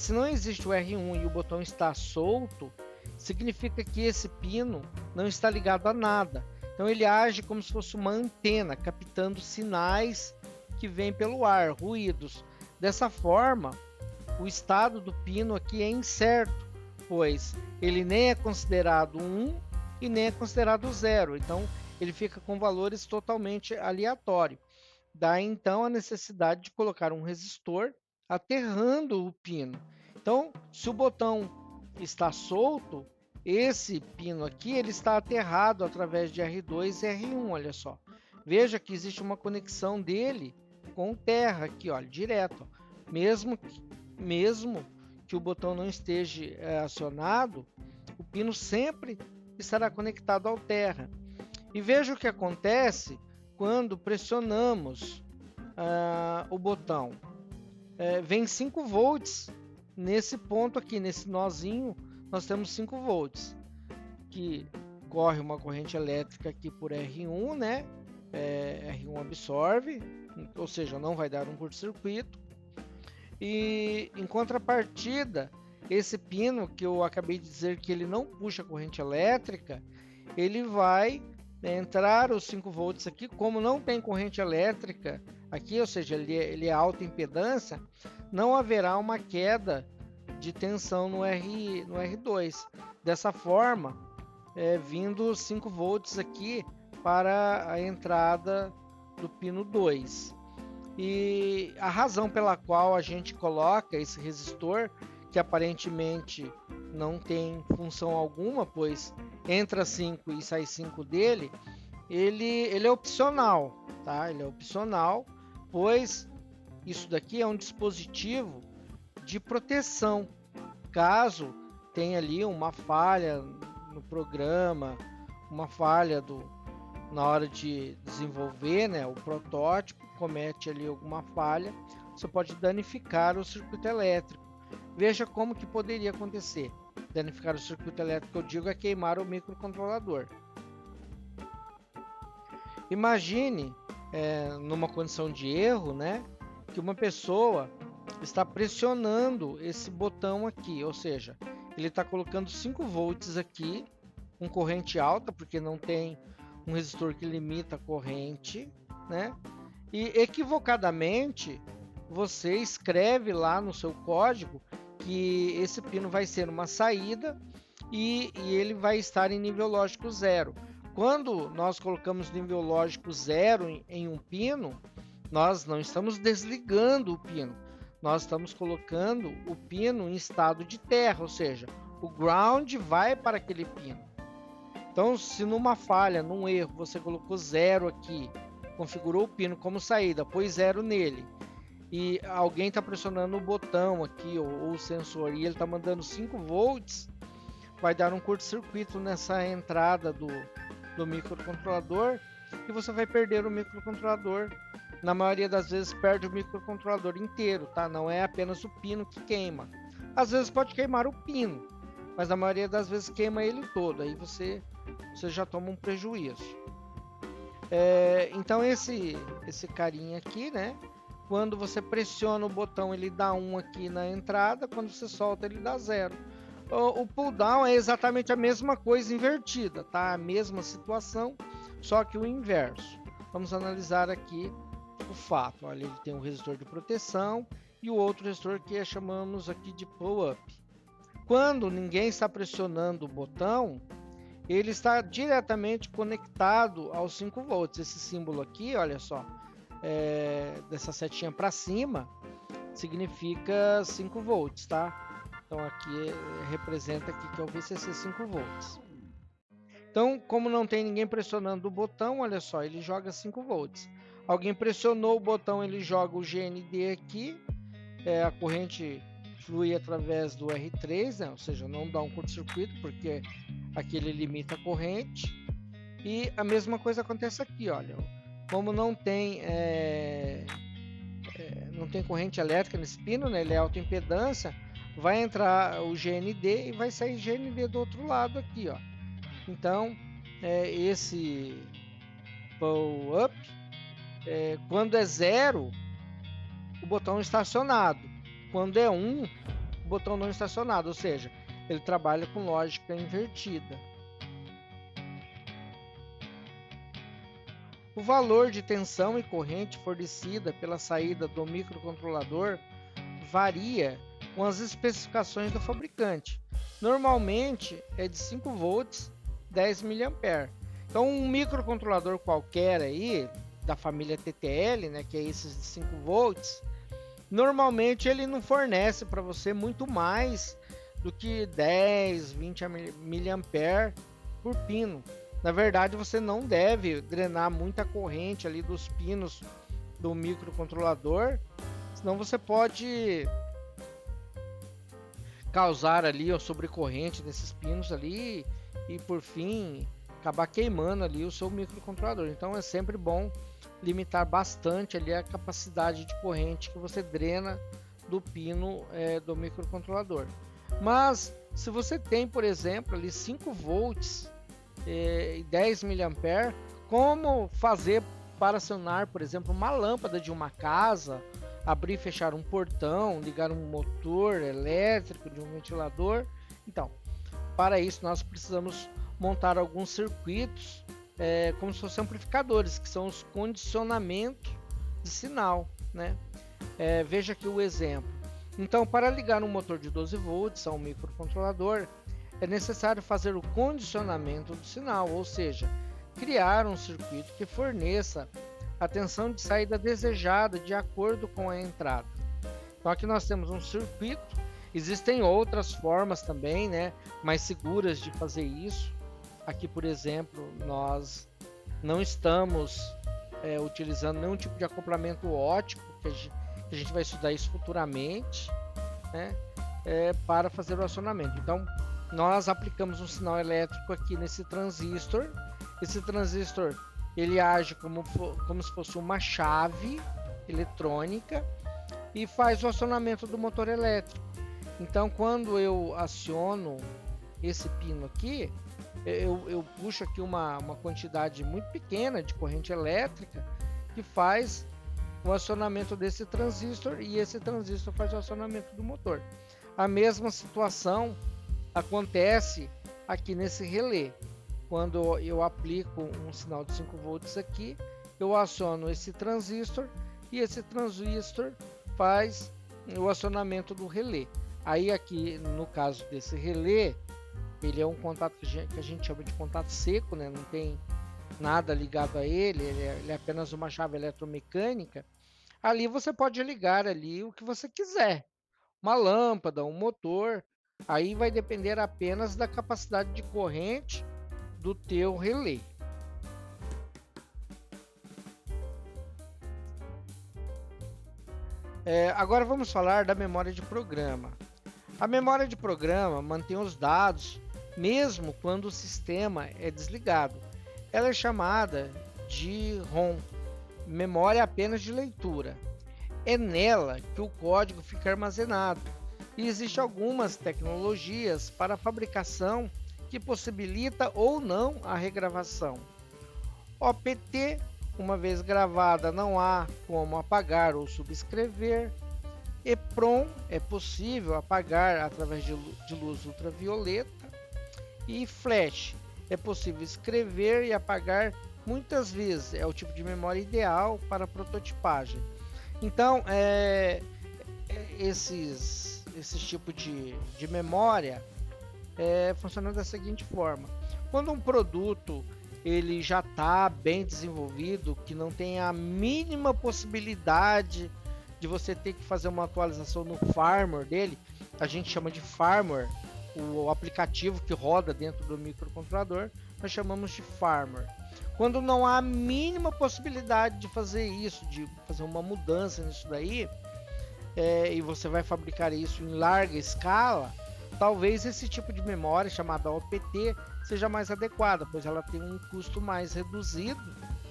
Se não existe o R1 e o botão está solto, significa que esse pino não está ligado a nada. Então ele age como se fosse uma antena, captando sinais que vêm pelo ar, ruídos. Dessa forma, o estado do pino aqui é incerto, pois ele nem é considerado 1 e nem é considerado 0. Então ele fica com valores totalmente aleatórios. Daí então a necessidade de colocar um resistor aterrando o pino. Então, se o botão está solto, esse pino aqui ele está aterrado através de R2 e R1, olha só. Veja que existe uma conexão dele com terra aqui, olha, direto. Mesmo que o botão não esteja acionado, o pino sempre estará conectado ao terra. E veja o que acontece quando pressionamos o botão. Vem 5 volts nesse ponto aqui, nesse nozinho, nós temos 5 volts, que corre uma corrente elétrica aqui por R1, né? R1 absorve, ou seja, não vai dar um curto-circuito. E em contrapartida, esse pino que eu acabei de dizer que ele não puxa corrente elétrica, ele vai entrar os 5 volts aqui, como não tem corrente elétrica aqui, ou seja, ele é alta impedância, não haverá uma queda de tensão no R2. Dessa forma, vindo 5 volts aqui para a entrada do pino 2. E a razão pela qual a gente coloca esse resistor, que aparentemente não tem função alguma, pois entra 5 e sai 5 dele, ele é opcional, tá? Ele é opcional, pois isso daqui é um dispositivo de proteção. Caso tenha ali uma falha no programa, uma falha na hora de desenvolver, né, o protótipo, comete ali alguma falha, você pode danificar o circuito elétrico. Veja como que poderia acontecer. Danificar o circuito elétrico, eu digo, é queimar o microcontrolador. Imagine, numa condição de erro, né, que uma pessoa está pressionando esse botão aqui, ou seja, ele está colocando 5 volts aqui, com corrente alta, porque não tem um resistor que limita a corrente, né? E equivocadamente você escreve lá no seu código que esse pino vai ser uma saída e ele vai estar em nível lógico 0. Quando nós colocamos nível lógico 0 em um pino, nós não estamos desligando o pino, nós estamos colocando o pino em estado de terra, ou seja, o ground vai para aquele pino. Então, se numa falha, num erro, você colocou 0 aqui, configurou o pino como saída, pôs 0 nele, e alguém está pressionando o botão aqui, ou o sensor, e ele está mandando 5 volts, vai dar um curto-circuito nessa entrada do microcontrolador, e você vai perder o microcontrolador. Na maioria das vezes perde o microcontrolador inteiro, tá? Não é apenas o pino que queima. Às vezes pode queimar o pino, mas na maioria das vezes queima ele todo, aí você já toma um prejuízo. Então esse carinha aqui, né? Quando você pressiona o botão, ele dá 1 aqui na entrada, quando você solta, ele dá 0. O pull down é exatamente a mesma coisa invertida, tá? A mesma situação, só que o inverso. Vamos analisar aqui o fato. Olha, ele tem um resistor de proteção e o outro resistor que chamamos aqui de pull up. Quando ninguém está pressionando o botão, ele está diretamente conectado aos 5 volts. Esse símbolo aqui, olha só, dessa setinha para cima, significa 5 volts, tá? Então aqui representa aqui que é o VCC 5 volts. Então, como não tem ninguém pressionando o botão, olha só, ele joga 5 volts. Alguém pressionou o botão, ele joga o GND aqui, a corrente flui através do R3, né? Ou seja, não dá um curto-circuito, porque aqui ele limita a corrente. E a mesma coisa acontece aqui, olha, como não tem corrente elétrica nesse pino, né? Ele é alta impedância, vai entrar o GND e vai sair GND do outro lado aqui, ó. Então, esse pull up, quando é 0, o botão estacionado. Quando é 1, o botão não estacionado, ou seja, ele trabalha com lógica invertida. O valor de tensão e corrente fornecida pela saída do microcontrolador varia com as especificações do fabricante. Normalmente é de 5 volts, 10 mA. Então um microcontrolador qualquer aí, da família TTL, né, que é esses de 5 volts, normalmente ele não fornece para você muito mais do que 10, 20 mA por pino. Na verdade, você não deve drenar muita corrente ali dos pinos do microcontrolador, senão você pode causar ali a sobrecorrente desses pinos ali e por fim acabar queimando ali o seu microcontrolador. Então é sempre bom limitar bastante ali a capacidade de corrente que você drena do pino do microcontrolador. Mas se você tem, por exemplo, ali 5 volts e 10 mA, como fazer para acionar, por exemplo, uma lâmpada de uma casa, abrir e fechar um portão, ligar um motor elétrico de um ventilador? Então, para isso nós precisamos montar alguns circuitos como se fossem amplificadores, que são os condicionamentos de sinal, né? Veja aqui o exemplo. Então, para ligar um motor de 12 volts a um microcontrolador, é necessário fazer o condicionamento do sinal, ou seja, criar um circuito que forneça a tensão de saída desejada de acordo com a entrada. Então aqui nós temos um circuito, existem outras formas também, né, mais seguras de fazer isso. Aqui, por exemplo, nós não estamos utilizando nenhum tipo de acoplamento óptico, que a gente vai estudar isso futuramente, né, para fazer o acionamento. Então nós aplicamos um sinal elétrico aqui nesse transistor. Esse transistor ele age como se fosse uma chave eletrônica e faz o acionamento do motor elétrico. Então quando eu aciono esse pino aqui, eu puxo aqui uma quantidade muito pequena de corrente elétrica que faz o acionamento desse transistor e esse transistor faz o acionamento do motor. A mesma situação acontece aqui nesse relé. Quando eu aplico um sinal de 5 volts aqui, eu aciono esse transistor e esse transistor faz o acionamento do relé. Aí aqui no caso desse relé, ele é um contato que a gente chama de contato seco, né? Não tem nada ligado a ele, ele é apenas uma chave eletromecânica. Ali você pode ligar ali o que você quiser, uma lâmpada, um motor. Aí vai depender apenas da capacidade de corrente do teu relé. Agora vamos falar da memória de programa. A memória de programa mantém os dados mesmo quando o sistema é desligado. Ela é chamada de ROM, memória apenas de leitura. É nela que o código fica armazenado. E existem algumas tecnologias para a fabricação que possibilita ou não a regravação. OPT, uma vez gravada, não há como apagar ou subscrever. EPROM, é possível apagar através de luz ultravioleta. E Flash, é possível escrever e apagar muitas vezes. É o tipo de memória ideal para prototipagem. Então, esse tipo de memória funciona da seguinte forma: quando um produto ele já está bem desenvolvido, que não tem a mínima possibilidade de você ter que fazer uma atualização no firmware dele, a gente chama de firmware, o aplicativo que roda dentro do microcontrolador, nós chamamos de firmware. Quando não há a mínima possibilidade de fazer isso, de fazer uma mudança nisso daí, e você vai fabricar isso em larga escala, talvez esse tipo de memória, chamada OPT, seja mais adequada, pois ela tem um custo mais reduzido,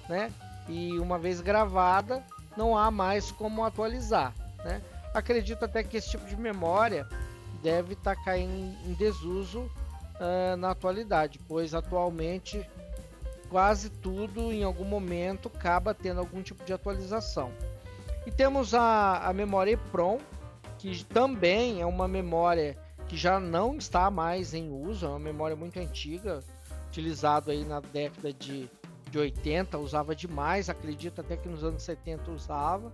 né? E uma vez gravada, não há mais como atualizar, né? Acredito até que esse tipo de memória deve estar caindo em desuso na atualidade, pois atualmente quase tudo em algum momento acaba tendo algum tipo de atualização. E temos a memória EEPROM, que também é uma memória que já não está mais em uso, é uma memória muito antiga, utilizado aí na década de 80, usava demais, acredito até que nos anos 70 usava.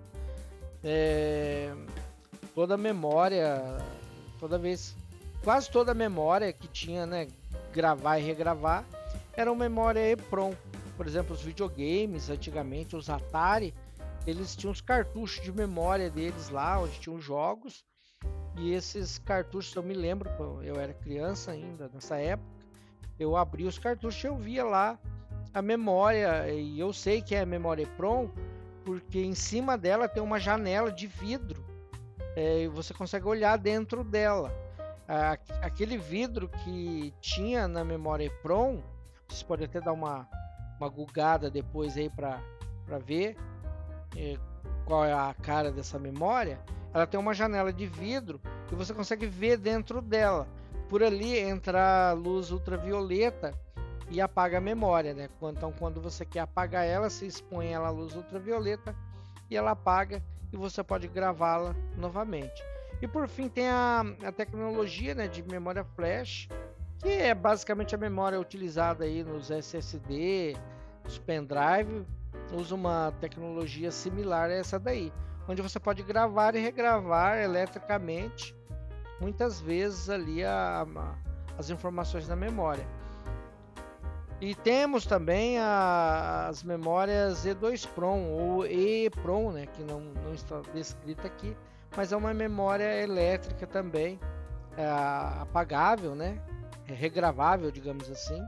Toda memória, quase toda memória que tinha, né, gravar e regravar, era uma memória EEPROM. Por exemplo, os videogames, antigamente, os Atari, eles tinham os cartuchos de memória deles lá, onde tinham jogos, e esses cartuchos, eu me lembro, eu era criança ainda, nessa época, eu abri os cartuchos e eu via lá a memória, e eu sei que é a memória EEPROM, porque em cima dela tem uma janela de vidro, e você consegue olhar dentro dela. Aquele vidro que tinha na memória EEPROM, vocês podem até dar uma googada depois aí para ver qual é a cara dessa memória. Ela tem uma janela de vidro e você consegue ver dentro dela. Por ali entra a luz ultravioleta e apaga a memória, né? Então, quando você quer apagar ela, você expõe ela à luz ultravioleta e ela apaga e você pode gravá-la novamente. E por fim tem a tecnologia, né, de memória flash, que é basicamente a memória utilizada aí nos SSD, nos pendrive, usa uma tecnologia similar a essa daí, onde você pode gravar e regravar eletricamente, muitas vezes ali as informações da memória. E temos também as memórias E2PROM ou EEPROM, né, que não está descrita aqui, mas é uma memória elétrica também, apagável, né, regravável, digamos assim.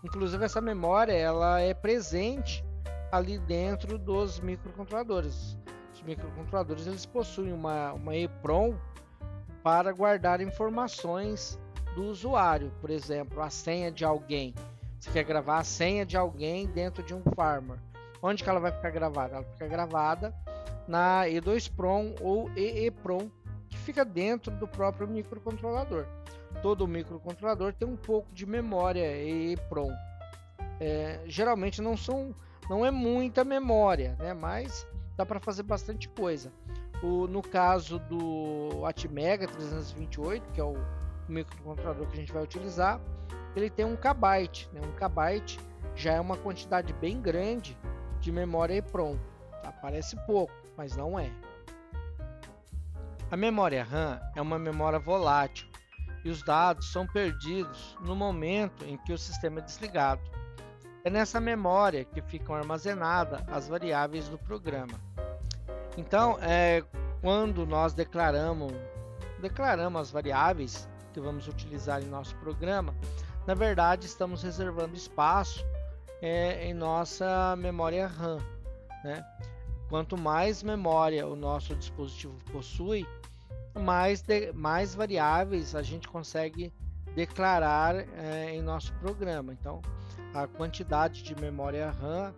Inclusive essa memória ela é presente ali dentro dos microcontroladores. Os microcontroladores eles possuem uma EEPROM para guardar informações do usuário, por exemplo, a senha de alguém. Você quer gravar a senha de alguém dentro de um firmware. Onde que ela vai ficar gravada? Ela fica gravada na E2PROM ou EEPROM, que fica dentro do próprio microcontrolador. Todo microcontrolador tem um pouco de memória EEPROM. Geralmente não é muita memória, né? Mas dá para fazer bastante coisa. No caso do Atmega 328, que é o microcontrolador que a gente vai utilizar, ele tem 1 KB, né? 1 KB já é uma quantidade bem grande de memória EEPROM. Tá? Parece pouco, mas não é. A memória RAM é uma memória volátil e os dados são perdidos no momento em que o sistema é desligado. É nessa memória que ficam armazenadas as variáveis do programa. Então, quando nós declaramos as variáveis que vamos utilizar em nosso programa, na verdade estamos reservando espaço em nossa memória RAM, né? Quanto mais memória o nosso dispositivo possui, mais variáveis a gente consegue declarar em nosso programa. Então, a quantidade de memória RAM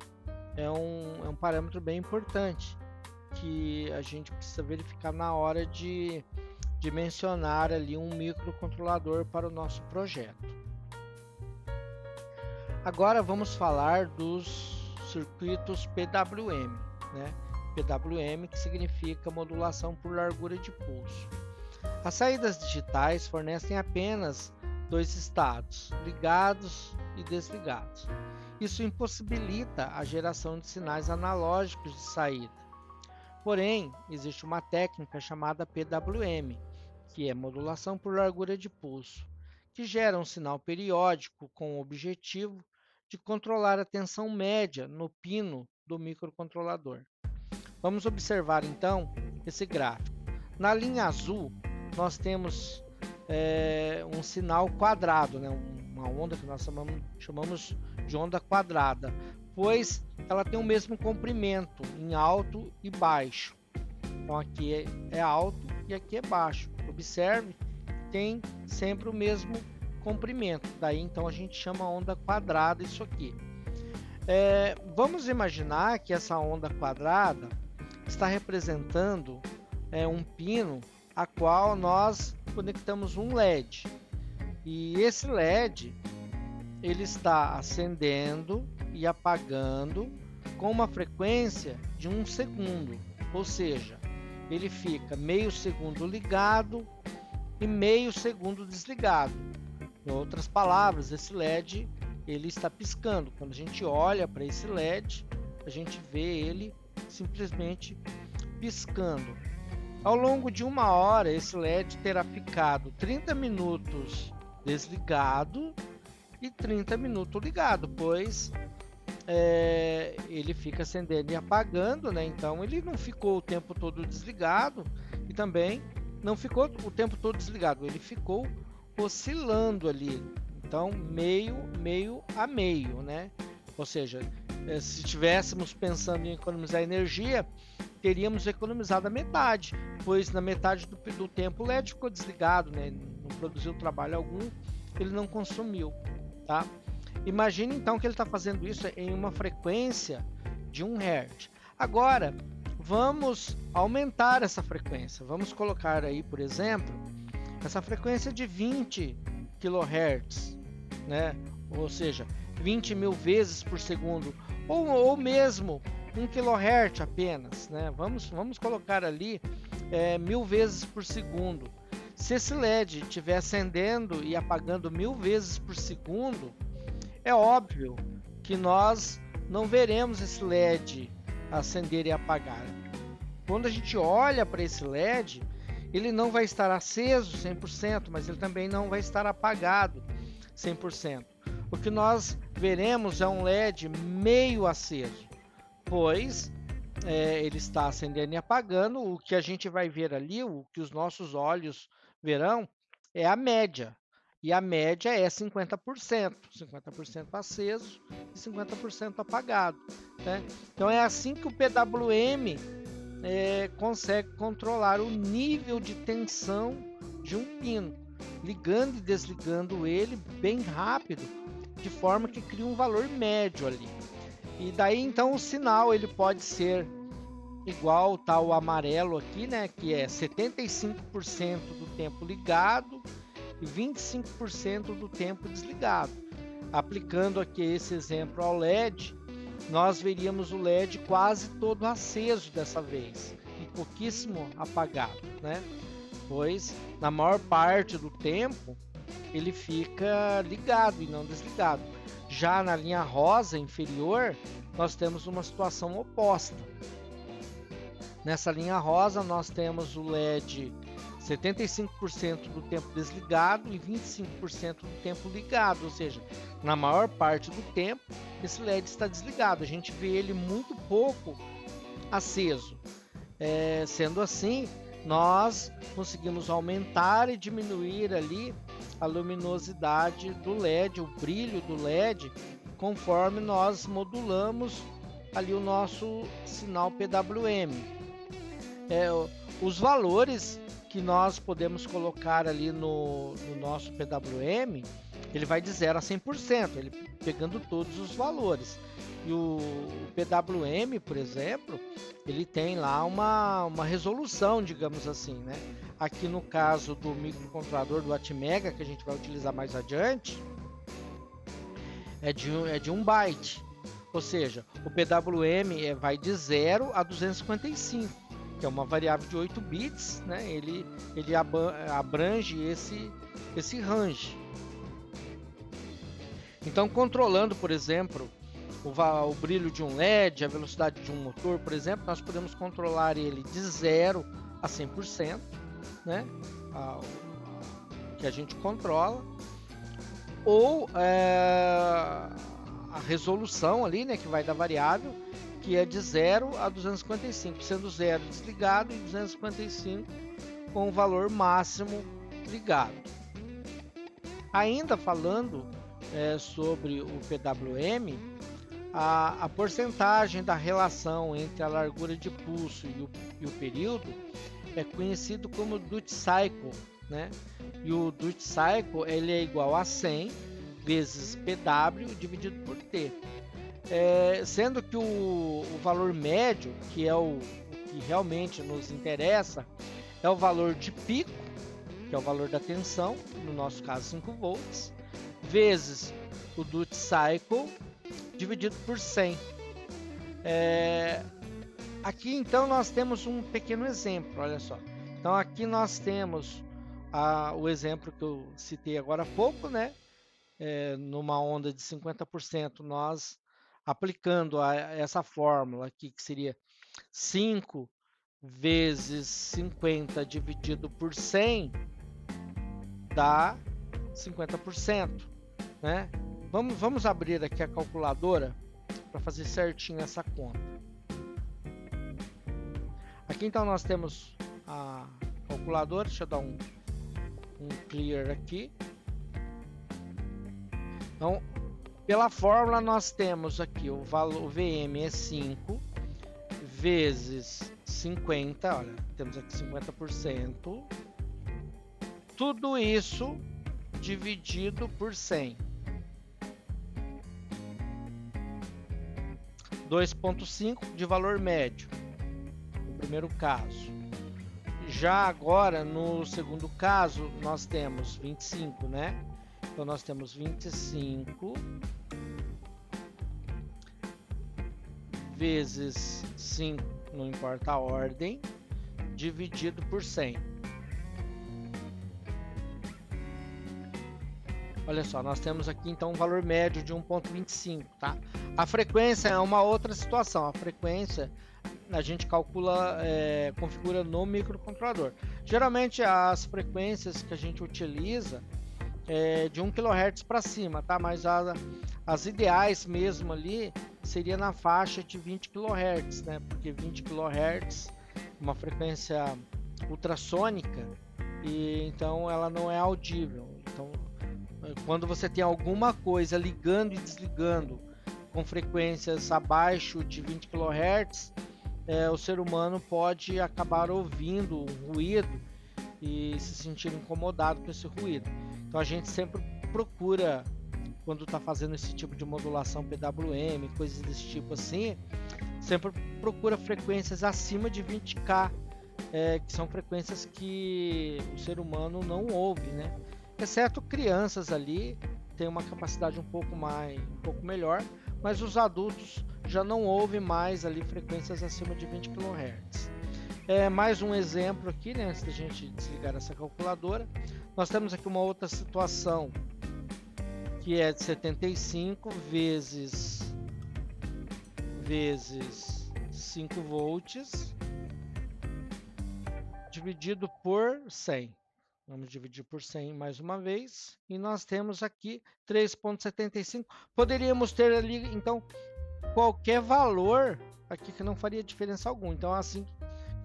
é um parâmetro bem importante que a gente precisa verificar na hora de mencionar ali um microcontrolador para o nosso projeto. Agora vamos falar dos circuitos PWM, né? PWM, que significa modulação por largura de pulso. As saídas digitais fornecem apenas 2 estados, ligados e desligados. Isso impossibilita a geração de sinais analógicos de saída. Porém, existe uma técnica chamada PWM, que é modulação por largura de pulso, que gera um sinal periódico com o objetivo de controlar a tensão média no pino do microcontrolador. Vamos observar então esse gráfico. Na linha azul, nós temos um sinal quadrado, né? Uma onda que nós chamamos de onda quadrada, pois ela tem o mesmo comprimento em alto e baixo. Então aqui é alto e aqui é baixo. Observe tem sempre o mesmo comprimento. Daí então a gente chama onda quadrada isso aqui. Vamos imaginar que essa onda quadrada está representando um pino a qual nós conectamos um LED. E esse LED ele está acendendo e apagando com uma frequência de 1 segundo, ou seja, ele fica meio segundo ligado e meio segundo desligado. Em outras palavras, esse LED ele está piscando. Quando a gente olha para esse LED, a gente vê ele simplesmente piscando. Ao longo de 1 hora, esse LED terá ficado 30 minutos desligado e 30 minutos ligado, pois ele fica acendendo e apagando, né? Então ele não ficou o tempo todo desligado e também não ficou o tempo todo desligado, ele ficou oscilando ali, então meio a meio, né? Ou seja, se estivéssemos pensando em economizar energia, teríamos economizado a metade, pois na metade do tempo o LED ficou desligado, né? Não produziu trabalho algum, ele não consumiu, tá? Imagine então que ele está fazendo isso em uma frequência de 1 Hz. Agora, vamos aumentar essa frequência. Vamos colocar aí, por exemplo, essa frequência de 20 kHz, né? Ou seja, 20 mil vezes por segundo, ou mesmo 1 kHz apenas, né? Vamos colocar ali 1000 vezes por segundo. Se esse LED estiver acendendo e apagando 1000 vezes por segundo, é óbvio que nós não veremos esse LED acender e apagar. Quando a gente olha para esse LED, ele não vai estar aceso 100%, mas ele também não vai estar apagado 100%. O que nós veremos é um LED meio aceso, pois ele está acendendo e apagando. O que a gente vai ver ali, o que os nossos olhos verão, é a média. E a média é 50%, 50% aceso e 50% apagado, né? Então é assim que o PWM consegue controlar o nível de tensão de um pino, ligando e desligando ele bem rápido, de forma que cria um valor médio ali. E daí então o sinal ele pode ser igual tá o amarelo aqui, né, que é 75% do tempo ligado e 25% do tempo desligado. Aplicando aqui esse exemplo ao LED, nós veríamos o LED quase todo aceso dessa vez e pouquíssimo apagado, né? Pois na maior parte do tempo ele fica ligado e não desligado. Já na linha rosa inferior, nós temos uma situação oposta. Nessa linha rosa nós temos o LED 75% do tempo desligado e 25% do tempo ligado, ou seja, na maior parte do tempo esse LED está desligado, a gente vê ele muito pouco aceso. Sendo assim, nós conseguimos aumentar e diminuir ali a luminosidade do LED, o brilho do LED, conforme nós modulamos ali o nosso sinal PWM. Os valores que nós podemos colocar ali no nosso PWM, ele vai de 0 a 100%, ele pegando todos os valores. E o PWM, por exemplo, ele tem lá uma resolução, digamos assim, né? Aqui no caso do microcontrolador do Atmega, que a gente vai utilizar mais adiante, é de 1 byte. Ou seja, o PWM vai de 0 a 255. Que é uma variável de 8 bits, né? Ele abrange esse range. Então, controlando, por exemplo, o brilho de um LED, a velocidade de um motor, por exemplo, nós podemos controlar ele de 0 a 100%, né? Que a gente controla, ou a resolução ali, né? Que vai da variável, que é de 0 a 255, sendo 0 desligado e 255 com o valor máximo ligado. Ainda falando sobre o PWM, a porcentagem da relação entre a largura de pulso e o período é conhecido como duty cycle né? E o duty cycle ele é igual a 100 vezes PW dividido por T. Sendo que o valor médio, que é o que realmente nos interessa, é o valor de pico, que é o valor da tensão, no nosso caso 5 volts, vezes o duty cycle dividido por 100. Aqui então nós temos um pequeno exemplo, olha só. Então aqui nós temos o exemplo que eu citei agora há pouco, né? Numa onda de 50%, nós aplicando essa fórmula aqui, que seria 5 vezes 50 dividido por 100, dá 50%, né? Vamos abrir aqui a calculadora para fazer certinho essa conta. Aqui então nós temos a calculadora, deixa eu dar um clear aqui. Então, pela fórmula nós temos aqui o valor, o VM é 5 vezes 50, olha, temos aqui 50%, tudo isso dividido por 100. 2,5 de valor médio, no primeiro caso. Já agora, no segundo caso, nós temos 25, né? Então, nós temos 25 vezes 5, não importa a ordem, dividido por 100. Olha só, nós temos aqui então um valor médio de 1,25, tá? A frequência é uma outra situação. A frequência a gente calcula, configura no microcontrolador. Geralmente as frequências que a gente utiliza é de 1 kHz para cima, tá? Mas as ideais mesmo ali seria na faixa de 20 kHz, né? Porque 20 kHz é uma frequência ultrassônica e então ela não é audível. Então, quando você tem alguma coisa ligando e desligando com frequências abaixo de 20 kHz, o ser humano pode acabar ouvindo um ruído e se sentir incomodado com esse ruído. Então a gente sempre procura, quando está fazendo esse tipo de modulação PWM, coisas desse tipo assim, sempre procura frequências acima de 20K, que são frequências que o ser humano não ouve, né? Exceto crianças ali, tem uma capacidade um pouco melhor, mas os adultos já não ouvem mais ali frequências acima de 20 kHz. Mais um exemplo aqui, né, antes da gente desligar essa calculadora. Nós temos aqui uma outra situação que é de 75 vezes 5 volts dividido por 100. Vamos dividir por 100 mais uma vez. E nós temos aqui 3,75. Poderíamos ter ali, então, qualquer valor aqui que não faria diferença alguma. Então, assim,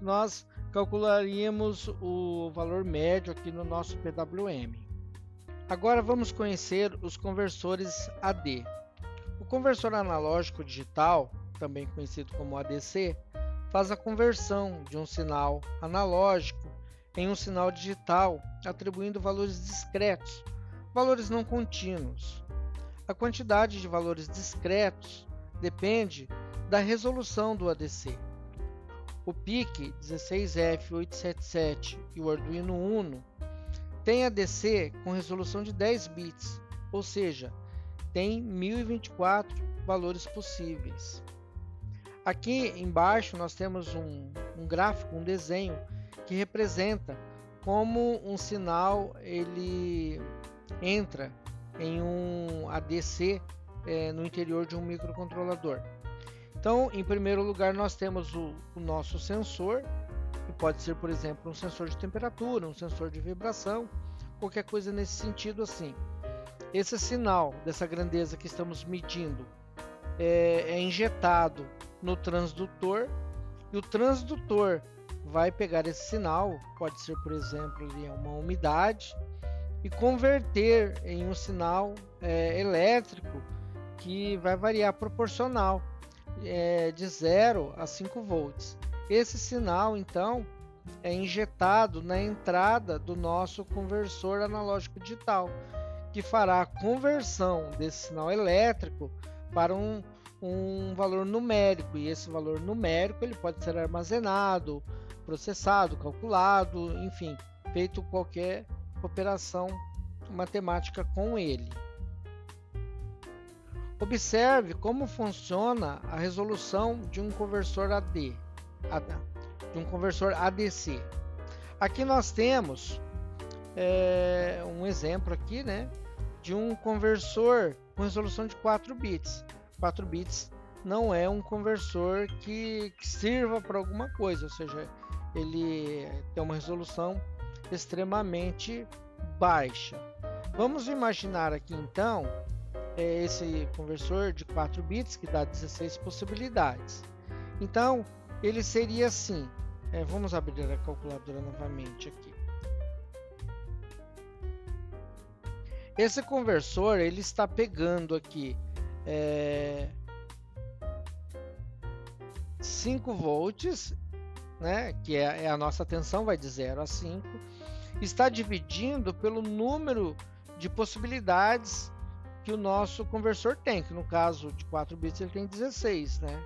nós calcularíamos o valor médio aqui no nosso PWM. Agora vamos conhecer os conversores AD. O conversor analógico digital, também conhecido como ADC, faz a conversão de um sinal analógico em um sinal digital, atribuindo valores discretos, valores não contínuos. A quantidade de valores discretos depende da resolução do ADC. O PIC 16F877 e o Arduino Uno tem ADC com resolução de 10 bits, ou seja, tem 1024 valores possíveis. Aqui embaixo nós temos um gráfico, um desenho que representa como um sinal ele entra em um ADC no interior de um microcontrolador. Então, em primeiro lugar, nós temos o nosso sensor, que pode ser, por exemplo, um sensor de temperatura, um sensor de vibração, qualquer coisa nesse sentido assim. Esse sinal dessa grandeza que estamos medindo é injetado no transdutor e o transdutor vai pegar esse sinal, pode ser, por exemplo, uma umidade, e converter em um sinal elétrico que vai variar proporcional de 0 a 5 volts. Esse sinal, então, é injetado na entrada do nosso conversor analógico digital, que fará a conversão desse sinal elétrico para um valor numérico, e esse valor numérico ele pode ser armazenado, processado, calculado, enfim, feito qualquer operação matemática com ele. Observe como funciona a resolução de um conversor de um conversor ADC. Aqui nós temos um exemplo aqui, né, de um conversor com resolução de 4 bits. 4 bits não é um conversor que sirva para alguma coisa, ou seja, ele tem uma resolução extremamente baixa. Vamos imaginar aqui então esse conversor de 4 bits que dá 16 possibilidades. Então ele seria assim, vamos abrir a calculadora novamente aqui. Esse conversor ele está pegando aqui 5 volts, né, que é a nossa tensão, vai de 0 a 5, está dividindo pelo número de possibilidades que o nosso conversor tem, que no caso de 4 bits ele tem 16, né?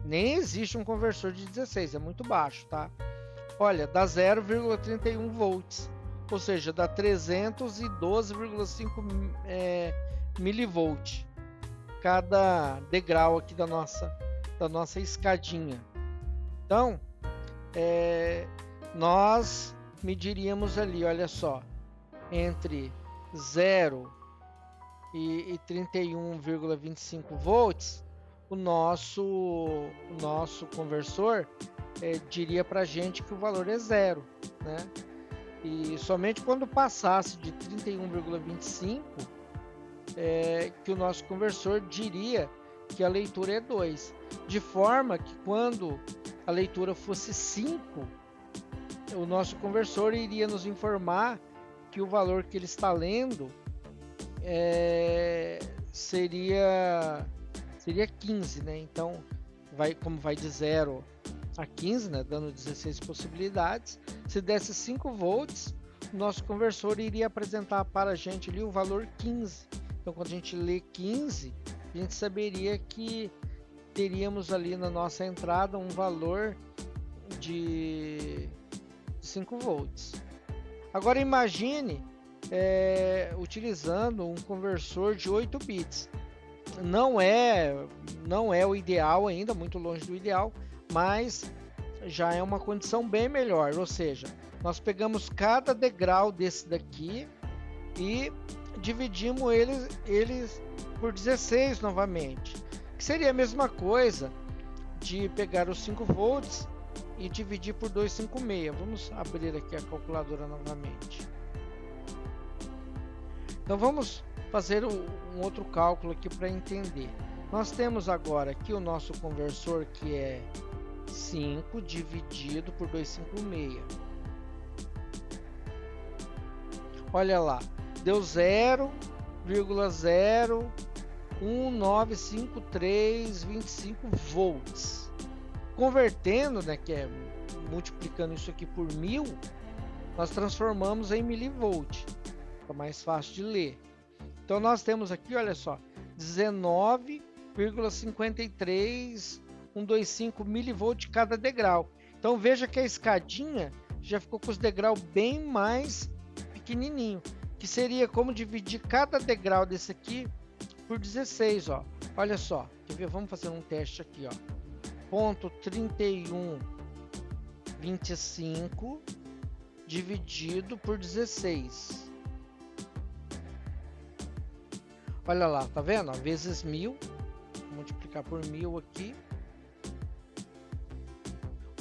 Nem existe um conversor de 16, é muito baixo, tá? Olha, dá 0,31 volts, ou seja, dá 312,5 milivolt cada degrau aqui da nossa escadinha. Então, nós mediríamos ali, olha só, entre 0 e 31,25 volts, o nosso conversor diria para a gente que o valor é 0, né? E somente quando passasse de 31,25 que o nosso conversor diria que a leitura é 2, de forma que quando a leitura fosse 5, o nosso conversor iria nos informar que o valor que ele está lendo seria 15, né? Então, como vai de 0 a 15, né? Dando 16 possibilidades. Se desse 5 volts, o nosso conversor iria apresentar para a gente ali o valor 15. Então, quando a gente lê 15, a gente saberia que teríamos ali na nossa entrada um valor de 5 volts. Agora imagine utilizando um conversor de 8 bits. Não é o ideal ainda, muito longe do ideal, mas já é uma condição bem melhor. Ou seja, nós pegamos cada degrau desse daqui e dividimos eles por 16 novamente, que seria a mesma coisa de pegar os 5 volts e dividir por 256. Vamos abrir aqui a calculadora novamente. Então vamos fazer um outro cálculo aqui para entender. Nós temos agora aqui o nosso conversor que é 5 dividido por 256. Olha lá, deu 0,0195325 volts. Convertendo, né, que é multiplicando isso aqui por 1000, nós transformamos em milivolt. Fica mais fácil de ler. Então nós temos aqui, olha só, 19,53125 milivolt cada degrau. Então veja que a escadinha já ficou com os degraus bem mais pequenininho, que seria como dividir cada degrau desse aqui por 16, ó. Olha só, quer ver? Vamos fazer um teste aqui, ó. Ponto 3125 dividido por 16. Olha lá, tá vendo? Ó, vezes 1000. Vou multiplicar por 1000 aqui.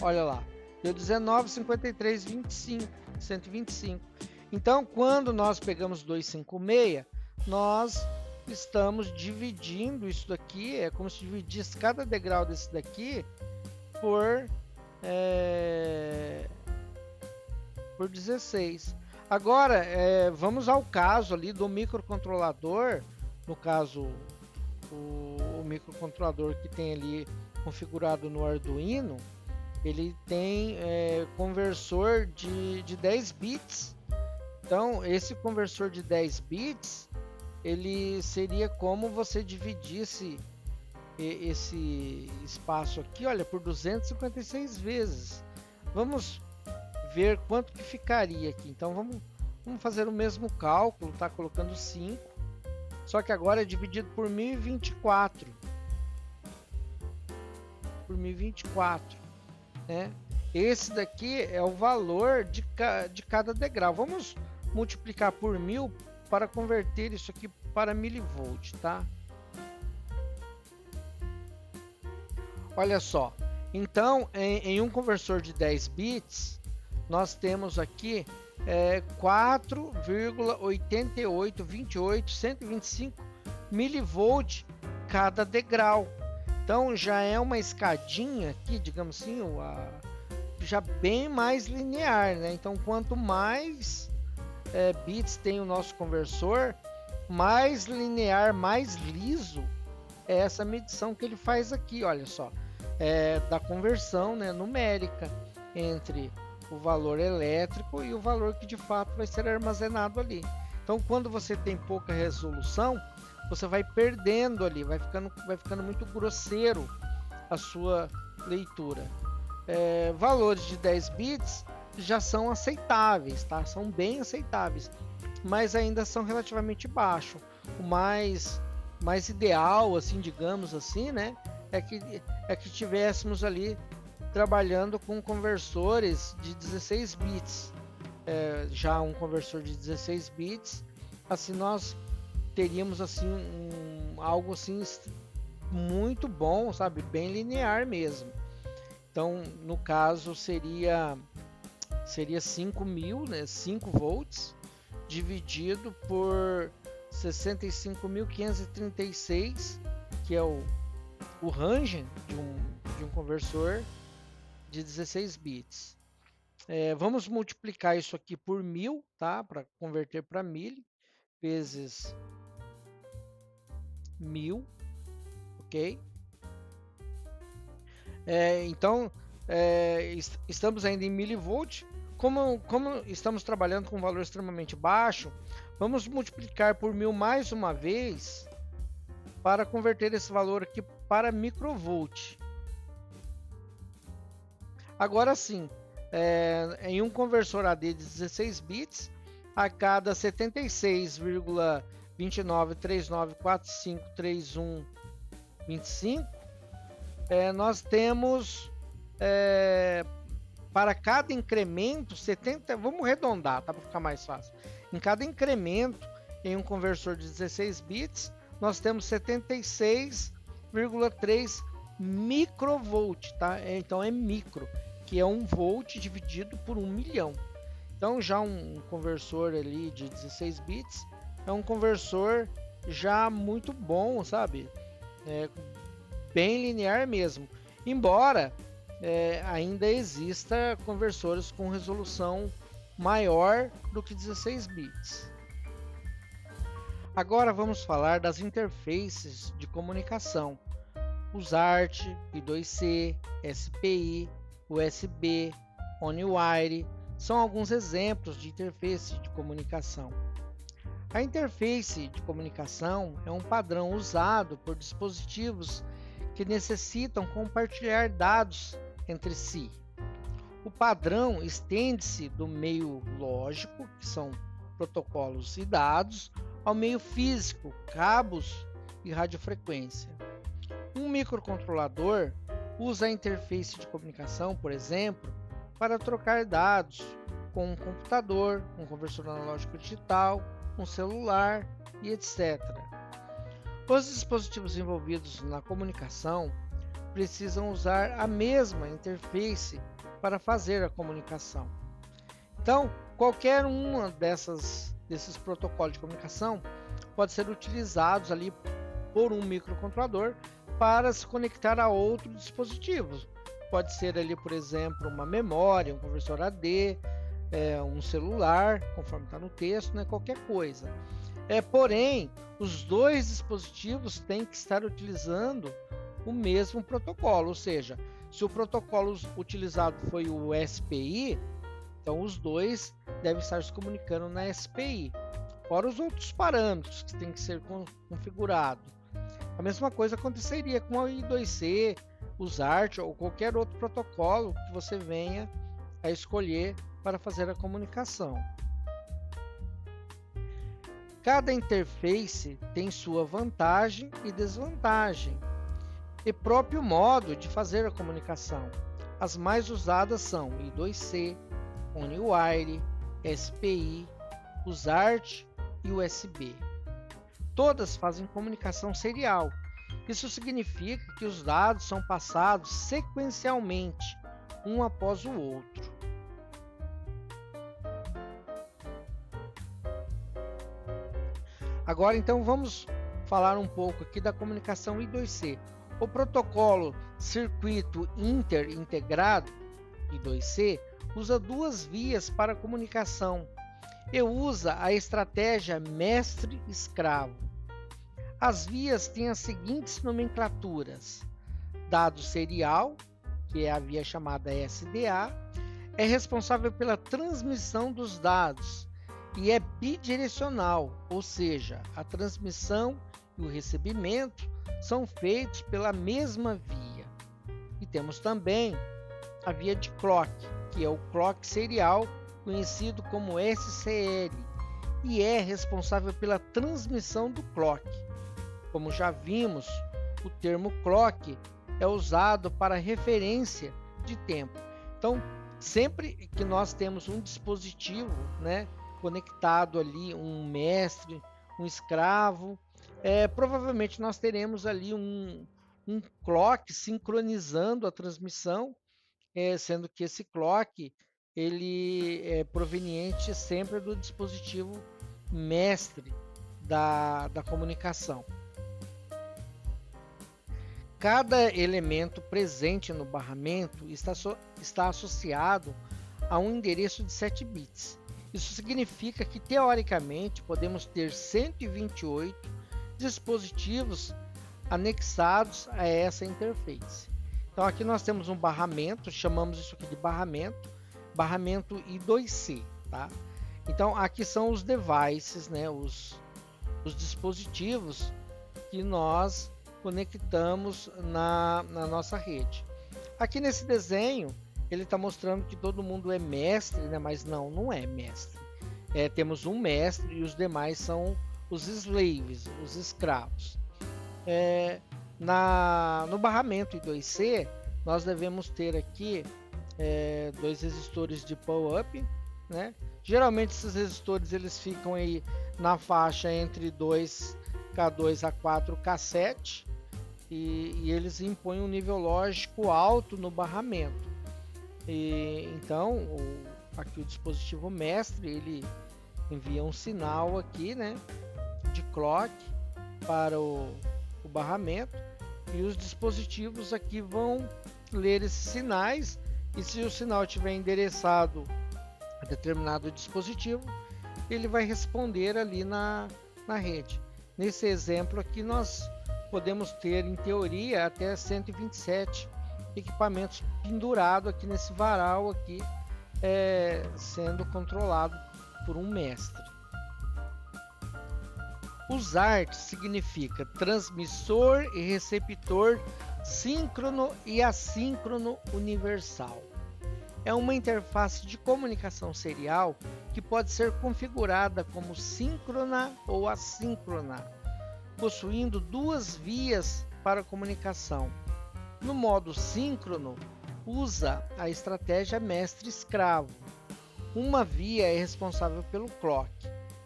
Olha lá, deu 19,5325, 125. Então, quando nós pegamos 256, nós estamos dividindo isso daqui, é como se dividisse cada degrau desse daqui por 16. Agora, vamos ao caso ali do microcontrolador, no caso, o microcontrolador que tem ali configurado no Arduino, ele tem conversor de 10 bits. Então, esse conversor de 10 bits, ele seria como você dividisse esse espaço aqui, olha, por 256 vezes. Vamos ver quanto que ficaria aqui. Então, vamos fazer o mesmo cálculo, tá? Colocando 5, só que agora é dividido por 1024. Por 1024, né? Esse daqui é o valor de cada degrau. Vamos multiplicar por 1000 para converter isso aqui para milivolt, tá? Olha só, então em um conversor de 10 bits, nós temos aqui 4,8828 milivolt cada degrau. Então já é uma escadinha aqui, digamos assim, já bem mais linear, né? Então quanto mais bits tem o nosso conversor, mais linear, mais liso é essa medição que ele faz aqui, olha só. Da conversão, né, numérica entre o valor elétrico e o valor que de fato vai ser armazenado ali. Então, quando você tem pouca resolução, você vai perdendo ali, vai ficando muito grosseiro a sua leitura. Valores de 10 bits já são aceitáveis, tá? São bem aceitáveis, mas ainda são relativamente baixos. O mais ideal, assim, digamos assim, né, é que tivéssemos ali trabalhando com conversores de 16 bits. Já um conversor de 16 bits, assim nós teríamos assim algo assim muito bom, sabe, bem linear mesmo. Então, no caso seria 5.000, né, 5 volts dividido por 65.536, que é o range de um conversor de 16 bits. Vamos multiplicar isso aqui por 1000, tá? Para converter para mil, vezes 1000, ok? Então, estamos ainda em milivolt. Como estamos trabalhando com um valor extremamente baixo, vamos multiplicar por 1000 mais uma vez para converter esse valor aqui para microvolt. Agora sim, em um conversor AD de 16 bits, a cada 76,2939453125, nós temos para cada incremento 70, vamos arredondar, tá, para ficar mais fácil. Em cada incremento em um conversor de 16 bits, nós temos 76,3 microvolt, tá? Então é micro, que é 1 volt dividido por 1 milhão. Então já um conversor ali de 16 bits é um conversor já muito bom, sabe? Bem linear mesmo. Embora ainda exista conversores com resolução maior do que 16 bits. Agora vamos falar das interfaces de comunicação. Os ART, I2C, SPI, USB, OnWire são alguns exemplos de interface de comunicação. A interface de comunicação é um padrão usado por dispositivos que necessitam compartilhar dados entre si. O padrão estende-se do meio lógico, que são protocolos e dados, ao meio físico, cabos e radiofrequência. Um microcontrolador usa a interface de comunicação, por exemplo, para trocar dados com um computador, um conversor analógico digital, um celular e etc. Os dispositivos envolvidos na comunicação precisam usar a mesma interface para fazer a comunicação. Então, qualquer uma desses protocolos de comunicação pode ser utilizados ali por um microcontrolador para se conectar a outros dispositivos. Pode ser ali, por exemplo, uma memória, um conversor AD, um celular, conforme está no texto, né? Qualquer coisa. Porém, os dois dispositivos têm que estar utilizando o mesmo protocolo, ou seja, Se o protocolo utilizado foi o SPI, então os dois devem estar se comunicando na SPI. Fora os outros parâmetros que têm que ser configurados. A mesma coisa aconteceria com a I2C, o ZART ou qualquer outro protocolo que você venha a escolher para fazer a comunicação. Cada interface tem sua vantagem e desvantagem e próprio modo de fazer a comunicação. As mais usadas são I2C, OnWire, SPI, o ZART e o USB. Todas fazem comunicação serial. Isso significa que os dados são passados sequencialmente, um após o outro. Agora então vamos falar um pouco aqui da comunicação I2C. O protocolo Circuito Integrado, I2C, usa duas vias para comunicação e usa a estratégia mestre-escravo. As vias têm as seguintes nomenclaturas: dado serial, que é a via chamada SDA, é responsável pela transmissão dos dados e é bidirecional, ou seja, a transmissão e o recebimento são feitos pela mesma via. E temos também a via de clock, que é o clock serial, conhecido como SCL, e é responsável pela transmissão do clock. Como já vimos, o termo clock é usado para referência de tempo. Então, sempre que nós temos um dispositivo, conectado ali, um mestre, um escravo, provavelmente nós teremos ali um clock sincronizando a transmissão, sendo que esse clock ele é proveniente sempre do dispositivo mestre da comunicação. Cada elemento presente no barramento está associado a um endereço de 7 bits. Isso significa que, teoricamente, podemos ter 128 dispositivos anexados a essa interface. Então, aqui nós temos um barramento, chamamos isso aqui de barramento I2C, tá? Então, aqui são os devices, os dispositivos que nós conectamos na nossa rede. Aqui nesse desenho, ele está mostrando que todo mundo é mestre, mas não é mestre. Temos um mestre e os demais são os slaves, os escravos. No barramento I2C, nós devemos ter aqui dois resistores de pull-up, Geralmente esses resistores eles ficam aí na faixa entre 2K2 a 4K7 e eles impõem um nível lógico alto no barramento. Então, aqui o dispositivo mestre ele envia um sinal aqui, de clock para o barramento, e os dispositivos aqui vão ler esses sinais, e se o sinal estiver endereçado a determinado dispositivo, ele vai responder ali na rede. Nesse exemplo aqui nós podemos ter, em teoria, até 127 equipamentos pendurados aqui nesse varal aqui, sendo controlado por um mestre. O ZART significa transmissor e receptor síncrono e assíncrono universal. É uma interface de comunicação serial que pode ser configurada como síncrona ou assíncrona, possuindo duas vias para comunicação. No modo síncrono, usa a estratégia mestre-escravo. Uma via é responsável pelo clock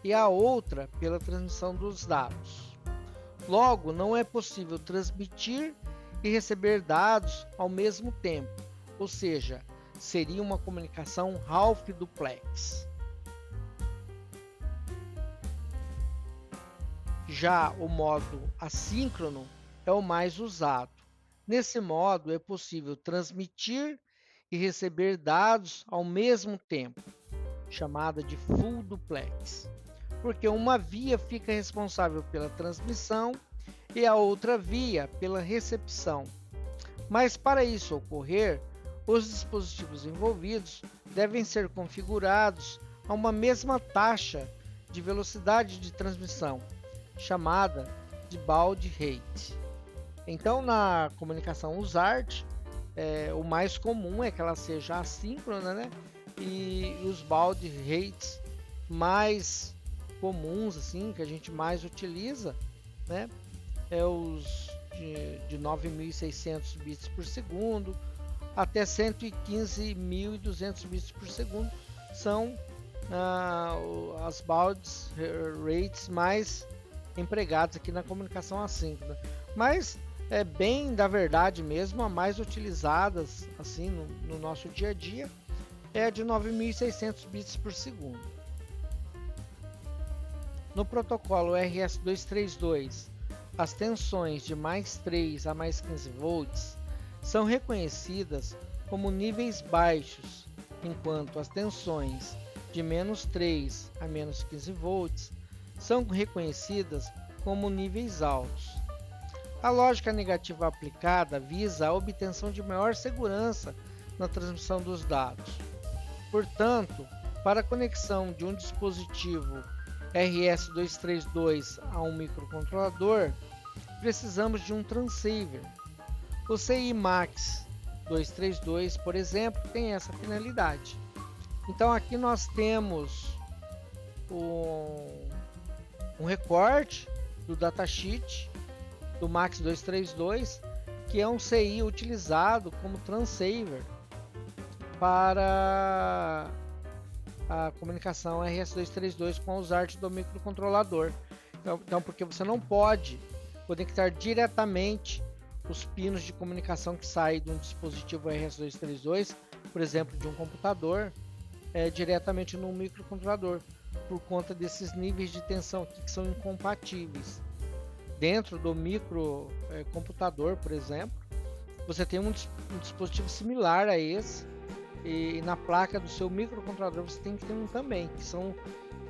e a outra pela transmissão dos dados. Logo, não é possível transmitir e receber dados ao mesmo tempo, ou seja, seria uma comunicação half duplex. Já o modo assíncrono é o mais usado. Nesse modo é possível transmitir e receber dados ao mesmo tempo, chamada de full duplex, porque uma via fica responsável pela transmissão e a outra via pela recepção. Mas para isso ocorrer, os dispositivos envolvidos devem ser configurados a uma mesma taxa de velocidade de transmissão, chamada de baud rate. Então, na comunicação USART, o mais comum é que ela seja assíncrona, né? E os baud rates mais comuns, assim, que a gente mais utiliza, né? É os de 9.600 bits por segundo até 115.200 bits por segundo são as baud rates mais empregadas aqui na comunicação assíncrona. Mas é bem da verdade mesmo, a mais utilizadas assim no nosso dia a dia é a de 9.600 bits por segundo. No protocolo RS-232, as tensões de mais 3 a mais 15 volts são reconhecidas como níveis baixos, enquanto as tensões de menos 3 a menos 15 volts são reconhecidas como níveis altos. A lógica negativa aplicada visa a obtenção de maior segurança na transmissão dos dados. Portanto, para a conexão de um dispositivo RS-232 a um microcontrolador, precisamos de um transceiver. O CI-MAX 232, por exemplo, tem essa finalidade. Então aqui nós temos um recorte do datasheet do MAX 232, que é um CI utilizado como transceiver para a comunicação RS-232 com a USART do microcontrolador. Então, porque você não pode conectar diretamente os pinos de comunicação que saem de um dispositivo RS-232, por exemplo, de um computador, diretamente no microcontrolador, por conta desses níveis de tensão aqui que são incompatíveis. Dentro do microcomputador, por exemplo, você tem um dispositivo similar a esse, e na placa do seu microcontrolador você tem que ter um também, que são,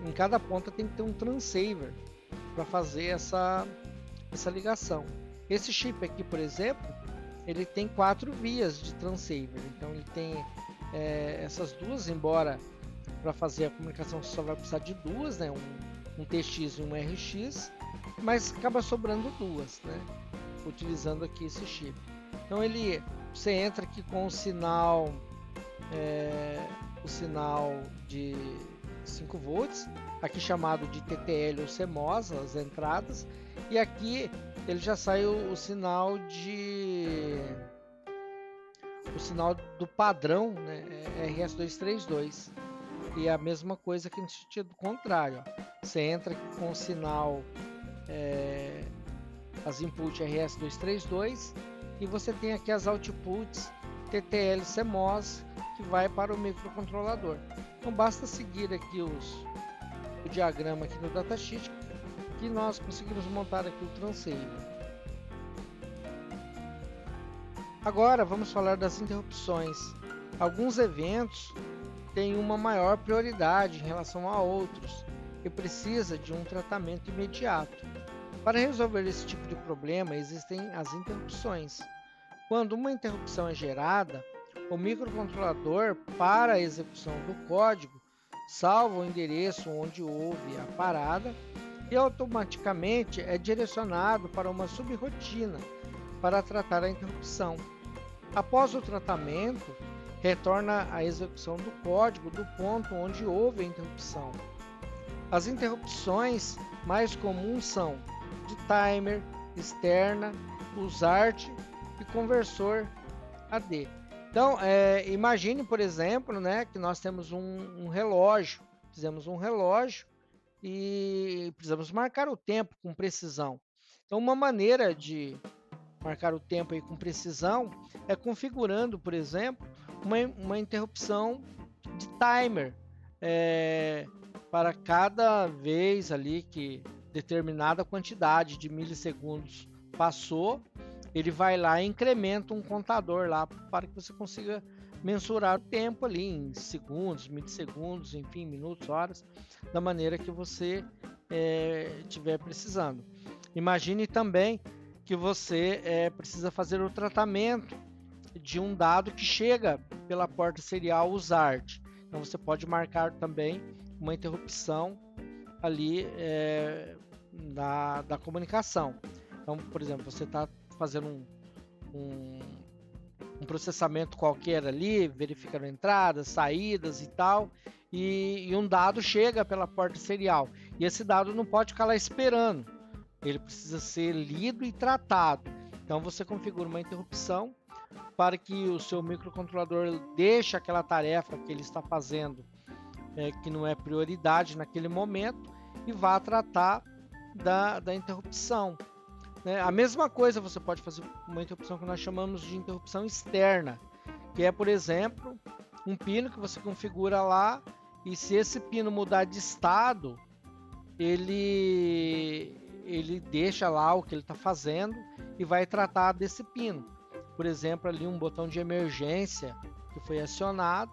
em cada ponta tem que ter um transceiver para fazer essa ligação. Esse chip aqui, por exemplo, ele tem 4 vias de transceiver, então ele tem essas duas, embora para fazer a comunicação você só vai precisar de duas, né? um TX e um RX, mas acaba sobrando duas, né? Utilizando aqui esse chip. Então você entra aqui com o sinal de 5 volts, aqui chamado de TTL ou CMOS, as entradas, e aqui ele já sai o sinal do padrão, né, RS-232, e a mesma coisa aqui no sentido contrário, ó. Você entra aqui com o sinal as inputs RS-232 e você tem aqui as outputs TTL CMOS que vai para o microcontrolador. Então basta seguir aqui o diagrama aqui no datasheet que nós conseguimos montar aqui o transceiver. Agora vamos falar das interrupções. Alguns eventos têm uma maior prioridade em relação a outros e precisa de um tratamento imediato. Para resolver esse tipo de problema existem as interrupções. Quando uma interrupção é gerada, o microcontrolador, para a execução do código, salva o endereço onde houve a parada e automaticamente é direcionado para uma subrotina para tratar a interrupção. Após o tratamento, retorna a execução do código do ponto onde houve a interrupção. As interrupções mais comuns são de timer, externa, USART e conversor AD. Então, imagine, por exemplo, né, que nós temos um relógio, fizemos um relógio e precisamos marcar o tempo com precisão. Então, uma maneira de marcar o tempo aí com precisão é configurando, por exemplo, uma interrupção de timer para cada vez ali que determinada quantidade de milissegundos passou, ele vai lá e incrementa um contador lá para que você consiga mensurar o tempo ali em segundos, milissegundos, enfim, minutos, horas, da maneira que você estiver precisando. Imagine também que você precisa fazer o tratamento de um dado que chega pela porta serial USART. Então você pode marcar também uma interrupção ali da comunicação. Então, por exemplo, você está fazendo um processamento qualquer ali, verificando entradas, saídas e tal, e um dado chega pela porta serial. E esse dado não pode ficar lá esperando, ele precisa ser lido e tratado. Então você configura uma interrupção para que o seu microcontrolador deixe aquela tarefa que ele está fazendo, que não é prioridade naquele momento, e vá tratar da interrupção. A mesma coisa você pode fazer uma interrupção que nós chamamos de interrupção externa, que é, por exemplo, um pino que você configura lá, e se esse pino mudar de estado, ele deixa lá o que ele está fazendo e vai tratar desse pino. Por exemplo, ali um botão de emergência que foi acionado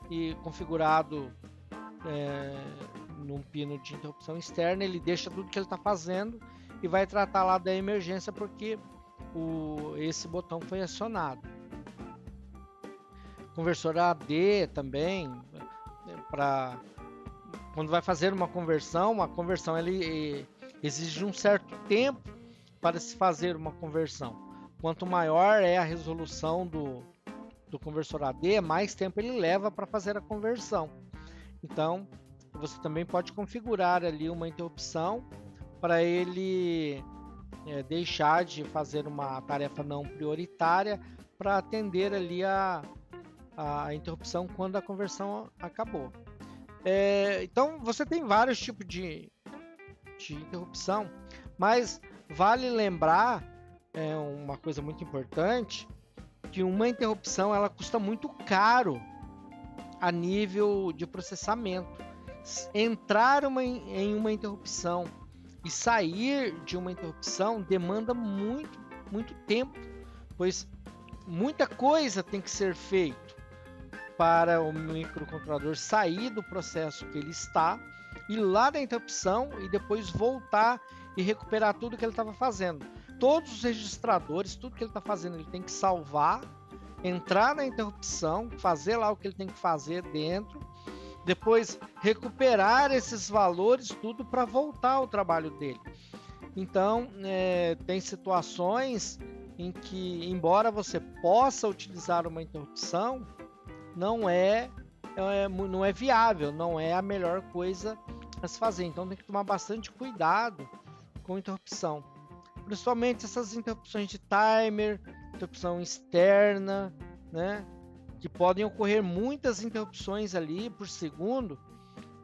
e configurado num pino de interrupção externa, ele deixa tudo que ele está fazendo e vai tratar lá da emergência porque esse botão foi acionado. Conversor AD também, para quando vai fazer uma conversão ele exige um certo tempo para se fazer uma conversão. Quanto maior é a resolução do conversor AD, mais tempo ele leva para fazer a conversão. Então, você também pode configurar ali uma interrupção para ele deixar de fazer uma tarefa não prioritária para atender ali a interrupção quando a conversão acabou. Então, você tem vários tipos de interrupção, mas vale lembrar uma coisa muito importante, que uma interrupção ela custa muito caro a nível de processamento. Entrar em uma interrupção e sair de uma interrupção demanda muito tempo, pois muita coisa tem que ser feito para o microcontrolador sair do processo que ele está, ir lá da interrupção e depois voltar e recuperar tudo que ele estava fazendo. Todos os registradores, tudo que ele está fazendo, ele tem que salvar, entrar na interrupção, fazer lá o que ele tem que fazer dentro, depois recuperar esses valores tudo para voltar ao trabalho dele. Então, tem situações em que, embora você possa utilizar uma interrupção, não é viável, não é a melhor coisa a se fazer. Então, tem que tomar bastante cuidado com interrupção. Principalmente essas interrupções de timer, interrupção externa, né? Que podem ocorrer muitas interrupções ali por segundo.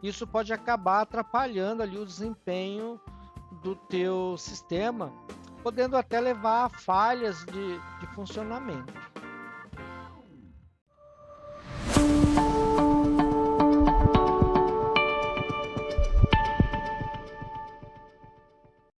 Isso pode acabar atrapalhando ali o desempenho do teu sistema, podendo até levar a falhas de funcionamento.